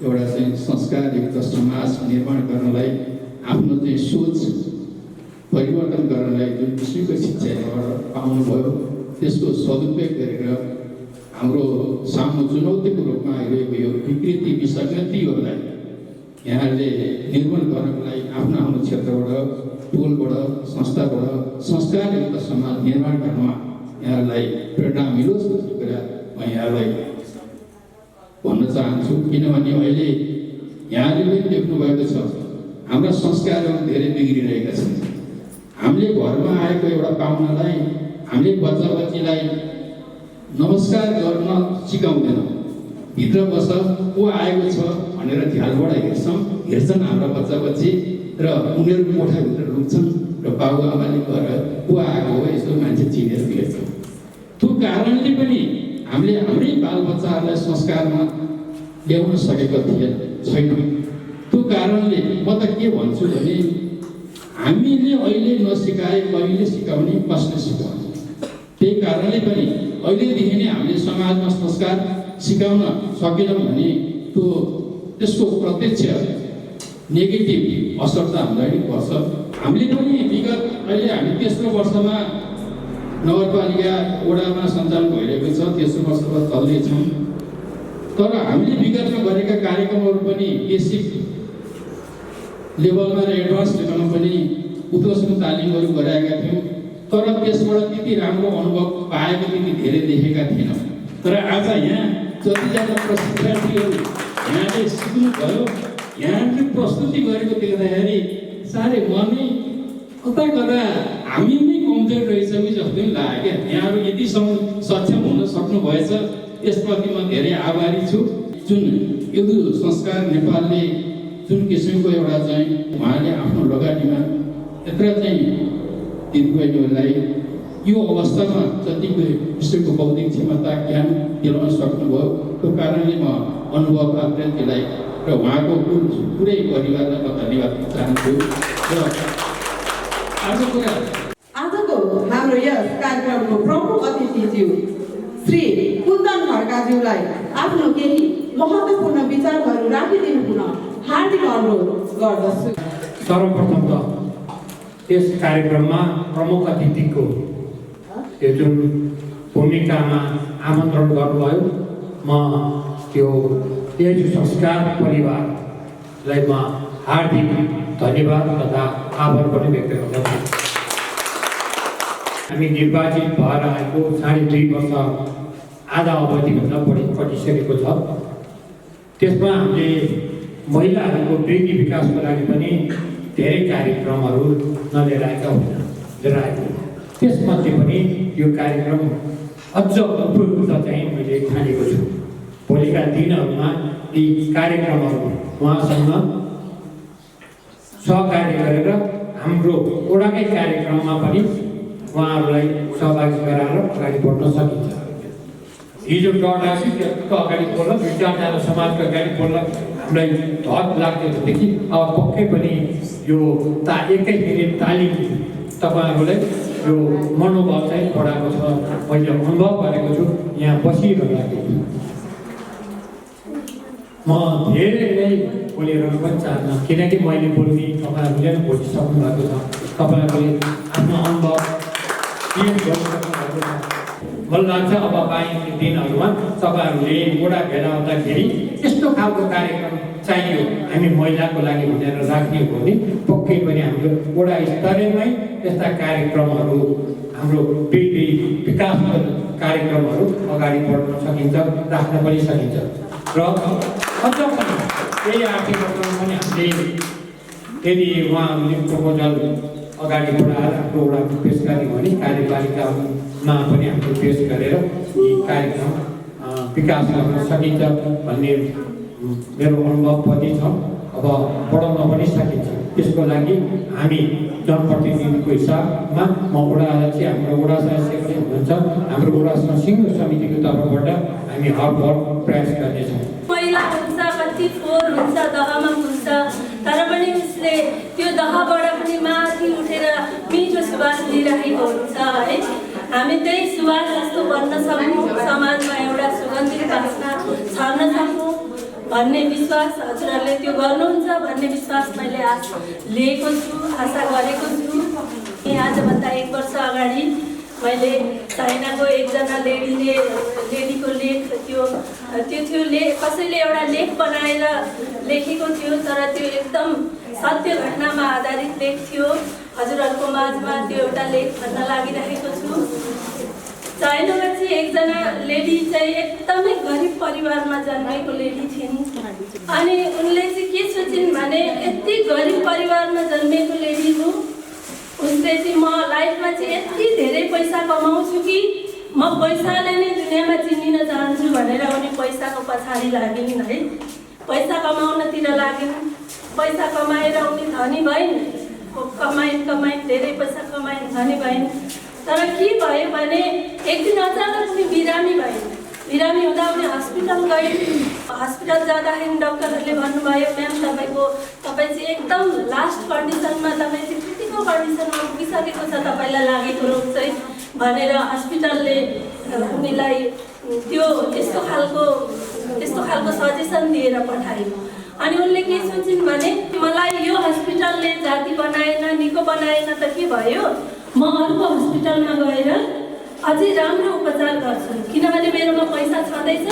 Speaker 17: एउटा चाहिँ संस्कारयुक्त समाज निर्माण गर्नलाई, आफ्नो चाहिँ सोच परिवर्तन गर्नलाई जुन किसिमको शिक्षा यहाँबाट पाउनुभयो, त्यसको सदुपयोग गरेर हाम्रो सामु चुनौतीको रूपमा आइरहेको यो विकृति विसङ्गतिहरूलाई यहाँले निर्माण गर्नको लागि आफ्नो क्षेत्रबाट, टोलबाट, संस्थाबाट संस्कारयुक्त समाज निर्माण गर्नमा यहाँलाई प्रेरणा मिलोस् भन्ने कुरा म यहाँलाई भन्न चाहन्छु। किनभने अहिले यहाँले पनि देख्नुभएको छ, हाम्रा संस्कारहरू धेरै बिग्रिरहेका छन्। हामीले घरमा आएको एउटा पाहुनालाई हामीले बच्चा बच्चीलाई नमस्कार गर्न सिकाउँदैनौँ। भित्र बस को आएको छ भनेर झ्यालबाट हेर्छन् हाम्रा बच्चा बच्ची, र उनीहरू कोठाभित्र लुक्छन् र बाबुआमाले गएर को आएको हो यसो मान्छे चिनेर हेर्छन्। त्यो कारणले पनि हामीले हाम्रै बालबच्चाहरूलाई संस्कारमा ल्याउन सकेको छैनौँ। त्यो कारणले म त के भन्छु भने हामीले अहिले नसिकाए कहिले सिकाउने, कसले सिकाउने। त्यही कारणले पनि अहिलेदेखि नै हामीले समाजमा संस्कार सिकाउन सकेनौँ भने त्यसको प्रत्यक्ष नेगेटिभ असर त हामीलाई पर्छ। हामीले पनि विगत अहिले हामी तेस्रो वर्षमा नगरपालिका वडामा सञ्चालन भइरहेको छ, तेस्रो वर्षमा चल्दैछौँ। तर हामीले विगतमा गरेका कार्यक्रमहरू पनि बेसिक लेभलमा र एडभान्स लेभलमा पनि उत्कृष्ट तालिमहरू गराएका थियौँ। तर त्यसबाट त्यति राम्रो अनुभव पाएको त्यति धेरै देखेका थिएनौँ। तर आज यहाँ जतिजना प्रशिक्षार्थीहरू यहाँले सिक्नुभयो, यहाँले प्रस्तुति गरेको देख्दाखेरि साह्रै मनै कता कता हामी नै कमजोर रहेछौँ कि जस्तो लाग्यो क्या। यहाँहरू यतिसम्म सक्षम हुन सक्नुभएछ, त्यसप्रति म धेरै आभारी छु। जुन यो संस्कार नेपालले जुन किसिमको एउटा चाहिँ उहाँले आफ्नो लगानीमा यत्र चाहिँ दिदीबहिनीहरूलाई यो अवस्थामा जतिको विषयको बौद्धिक क्षमता ज्ञान दिलाउन सक्नुभयो, त्यो कारणले म अनुभव आकृतिलाई र उहाँको पुरै परिवारलाई म धन्यवाद दिन चाहन्छु। र
Speaker 1: आजको हाम्रो यस कार्यक्रमको प्रमुख अतिथिज्यू श्री कुन्दन खड्काज्यूलाई आफ्नो केही महत्त्वपूर्ण विचारहरू राखिदिनु पुन हार्दिक अनुरोध गर्दछु।
Speaker 18: सर्वप्रथम त यस कार्यक्रममा प्रमुख अतिथिको यो जुन भूमिकामा आमन्त्रण गर्नुभयो, म त्यो यस संस्कार परिवारलाई म हार्दिक धन्यवाद तथा आभार पनि व्यक्त गर्दछु। हामी निर्वाचित भएर आएको 2.5 वर्ष आधा अवधिभन्दा बढी कटिसकेको छ। त्यसमा हामीले महिलाहरूको वृद्धि विकासको लागि पनि धेरै कार्यक्रमहरू नलिएर आएका होइन, लिएर आएको। त्यसमध्ये पनि यो कार्यक्रम अझ उपयुक्त चाहिँ मैले ठानेको छु। भोलिका दिनहरूमा यी कार्यक्रमहरू उहाँसँग सहकार्य गरेर हाम्रो वडाकै कार्यक्रममा पनि उहाँहरूलाई सहभागी गराएर अगाडि बढ्न सकिन्छ। हिजो डर लाग्थ्यो, त्यसको अगाडि बोल्न, 2-4जना समाजको अगाडि बोल्न हामीलाई धप लाग्थ्यो भनेदेखि अब पक्कै पनि यो एकै मिनट तालिम तपाईँहरूलाई यो मनोबल चाहिँ बढाएको छ। मैले अनुभव गरेको छु यहाँ बसिरहँदाखेरि। म धेरै नै बोलिरहनु पनि चाहन्न, किनकि मैले बोल्ने तपाईँहरूले पनि बोलिसक्नु भएको छ। तपाईँहरूले आफ्नो अनुभव मलाई लाग्छ अब आगामी दिनहरूमा तपाईँहरूले वडा भेला हुँदाखेरि यस्तो खालको कार्यक्रम चाहियो हामी महिलाको लागि भनेर राख्ने हो भने पक्कै पनि हाम्रो वडा स्तरमै यस्ता कार्यक्रमहरू हाम्रो विकासको कार्यक्रमहरू अगाडि बढ्न सकिन्छ, राख्न पनि सकिन्छ। र अझ पनि यही आर्थिक वर्षमा पनि हामीले यदि उहाँहरूले प्रपोजल अगाडि बढाएर आफ्नो वडाको पेस गर्ने हो भने कार्यपालिकामा पनि हामीले पेस गरेर यी कार्यक्रम विकास गर्न सकिन्छ भन्ने मेरो अनुभव पनि छ। अब बढाउन पनि सकिन्छ। त्यसको लागि हामी जनप्रतिनिधिको हिसाबमा म वडा अध्यक्ष, हाम्रो वडा सदस्य पनि हुनुहुन्छ, हाम्रो वडा सिङ्गो समितिको तर्फबाट हामी हरभर प्रयास गर्नेछौँ।
Speaker 12: महिला हुन्छ, कति फोहोर हुन्छ, दहमा हुन्छ, तर पनि उसले त्यो दहबाट पनि माथि उठेर मिठो सुवास दिइरहेको हुन्छ है। हामी त्यही सुवास जस्तो बन्न सक्छौँ, समाजमा एउटा सुगन्धित बास्ना छर्न सक्छौँ भन्ने विश्वास हजुरहरूले त्यो गर्नुहुन्छ भन्ने विश्वास मैले लिएको छु, आशा गरेको छु। आजभन्दा 1 वर्ष अगाडि मैले चाइनाको एकजना लेडीको लेख थियो कसैले एउटा लेख बनाएर लेखेको थियो, तर त्यो एकदम सत्य घटनामा आधारित लेख थियो। हजुरहरूको माझमा त्यो एउटा लेख भन्न लागिरहेको छु। चाइनामा चाहिँ एकजना लेडी चाहिँ एकदमै गरिब परिवारमा जन्मेको लेडी थिइन्। अनि उनले चाहिँ के सोचिन् भने यति गरिब परिवारमा जन्मेको लेडी हुँ, उसले चाहिँ म लाइफमा चाहिँ यति धेरै पैसा कमाउँछु कि म पैसाले नै दुनियाँमा चिनिन चाहन्छु भनेर उनी पैसाको पछाडि लागिन् है। पैसा कमाउनतिर लागिन्। पैसा कमाएर उनी धनी भइन्। कमाइन् धेरै पैसा कमाइन्, धनी भइन्। तर के भयो भने एक दिन अचानक उनी बिरामी भइन्। बिरामी हुँदा उनी हस्पिटल गइन्। हस्पिटल जाँदाखेरि डक्टरहरूले भन्नुभयो, म्याम तपाईँ चाहिँ एकदम लास्ट कन्डिसनमा, तपाईँ चाहिँ क्रिटिकल कन्डिसनमा पुगिसकेको छ, तपाईँलाई लागेको रोग चाहिँ भनेर हस्पिटलले उनीलाई त्यस्तो खालको सजेसन दिएर पठायो। अनि उनले के सोचिन् भने मलाई यो हस्पिटलले जाति बनाएन, निको बनाएन त के भयो, म अर्को हस्पिटलमा गएर अझै राम्रो उपचार गर्छु, किनभने मेरोमा पैसा छँदैछ,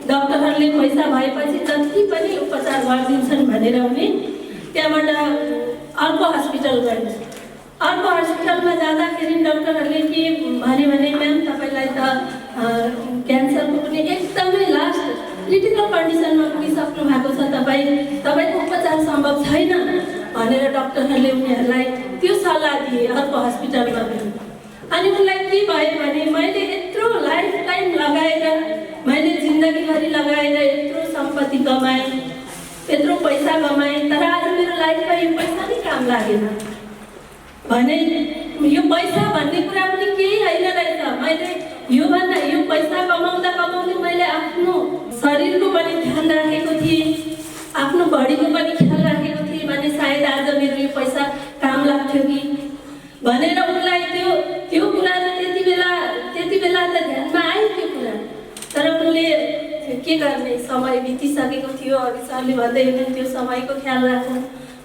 Speaker 12: डक्टरहरूले पैसा भएपछि जति पनि उपचार गरिदिन्छन् भनेर उनी त्यहाँबाट अर्को हस्पिटल गइन्। अर्को हस्पिटलमा जाँदाखेरि डक्टरहरूले के भन्यो भने म्याम तपाईँलाई त क्यान्सरको पनि एकदमै लास्ट क्रिटिकल कन्डिसनमा पुगिसक्नु भएको छ, तपाईँको उपचार सम्भव छैन भनेर डक्टरहरूले उनीहरूलाई त्यो सल्लाह दिए अर्को हस्पिटलमा पनि। अनि उनलाई के भयो भने मैले यत्रो लाइफ टाइम लगाएर, मैले जिन्दगीभरि लगाएर यत्रो सम्पत्ति कमाएँ, यत्रो पैसा कमाएँ, तर आज मेरो लाइफमा यो पैसा नै काम लागेन भने यो पैसा भन्ने कुरा पनि केही होइन रहेछ। मैले यो पैसा कमाउँदै मैले आफ्नो शरीरको पनि ध्यान राखेको थिएँ, आफ्नो बडीको पनि ख्याल राखेको थिएँ भने सायद आज मेरो यो पैसा काम लाग्थ्यो कि भनेर उनलाई त्यो कुरा त त्यति बेला त ध्यानमा आयो त्यो कुरा। तर उनले के गर्ने, समय बितिसकेको थियो। अघि सरले भन्दै हुनुहुन्थ्यो समयको ख्याल राख्नु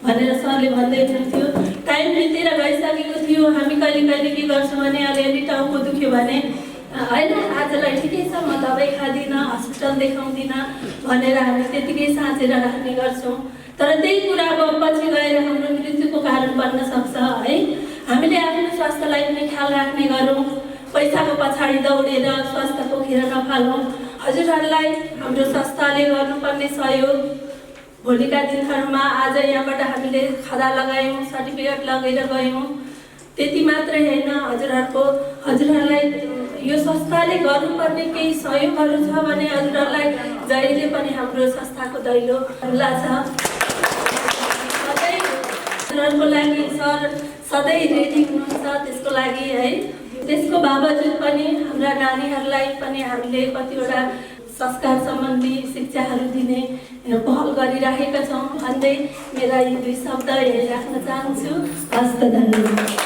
Speaker 12: भनेर सरले भन्दै हुनुहुन्थ्यो। टाइम बितेर गइसकेको थियो। हामी कहिले के गर्छौँ भने अलिअलि टाउको दुख्यो भने होइन आजलाई ठिकै छ, म दबाई खाँदिनँ, हस्पिटल देखाउँदिनँ भनेर हामी त्यतिकै साँचेर राख्ने गर्छौँ। तर त्यही कुरा अब पछि गएर हाम्रो मृत्युको कारण बन्न सक्छ है। हामीले आफ्नो स्वास्थ्यलाई पनि ख्याल राख्ने गरौँ, पैसाको पछाडि दौडेर स्वास्थ्य पोखेर नफालौँ। हजुरहरूलाई हाम्रो संस्थाले गर्नुपर्ने सहयोग भोलिका दिनहरूमा आज यहाँबाट हामीले खदा लगायौँ, सर्टिफिकेट लगेर गयौँ, त्यति मात्रै होइन, हजुरहरूलाई यो संस्थाले गर्नुपर्ने केही सहयोगहरू छ भने हजुरहरूलाई जहिले पनि हाम्रो संस्थाको दैलो खुल्ला छ। हजुरहरूको लागि सर सधैँ रेडी हुनुहुन्छ, त्यसको लागि है। त्यसको बावजुद पनि हाम्रा नानीहरूलाई पनि हामीले कतिवटा संस्कार सम्बन्धी शिक्षाहरू दिने पहल गरिरहेका छौँ भन्दै मेरा यी 2 शब्द यही राख्न चाहन्छु। हस्त धन्यवाद।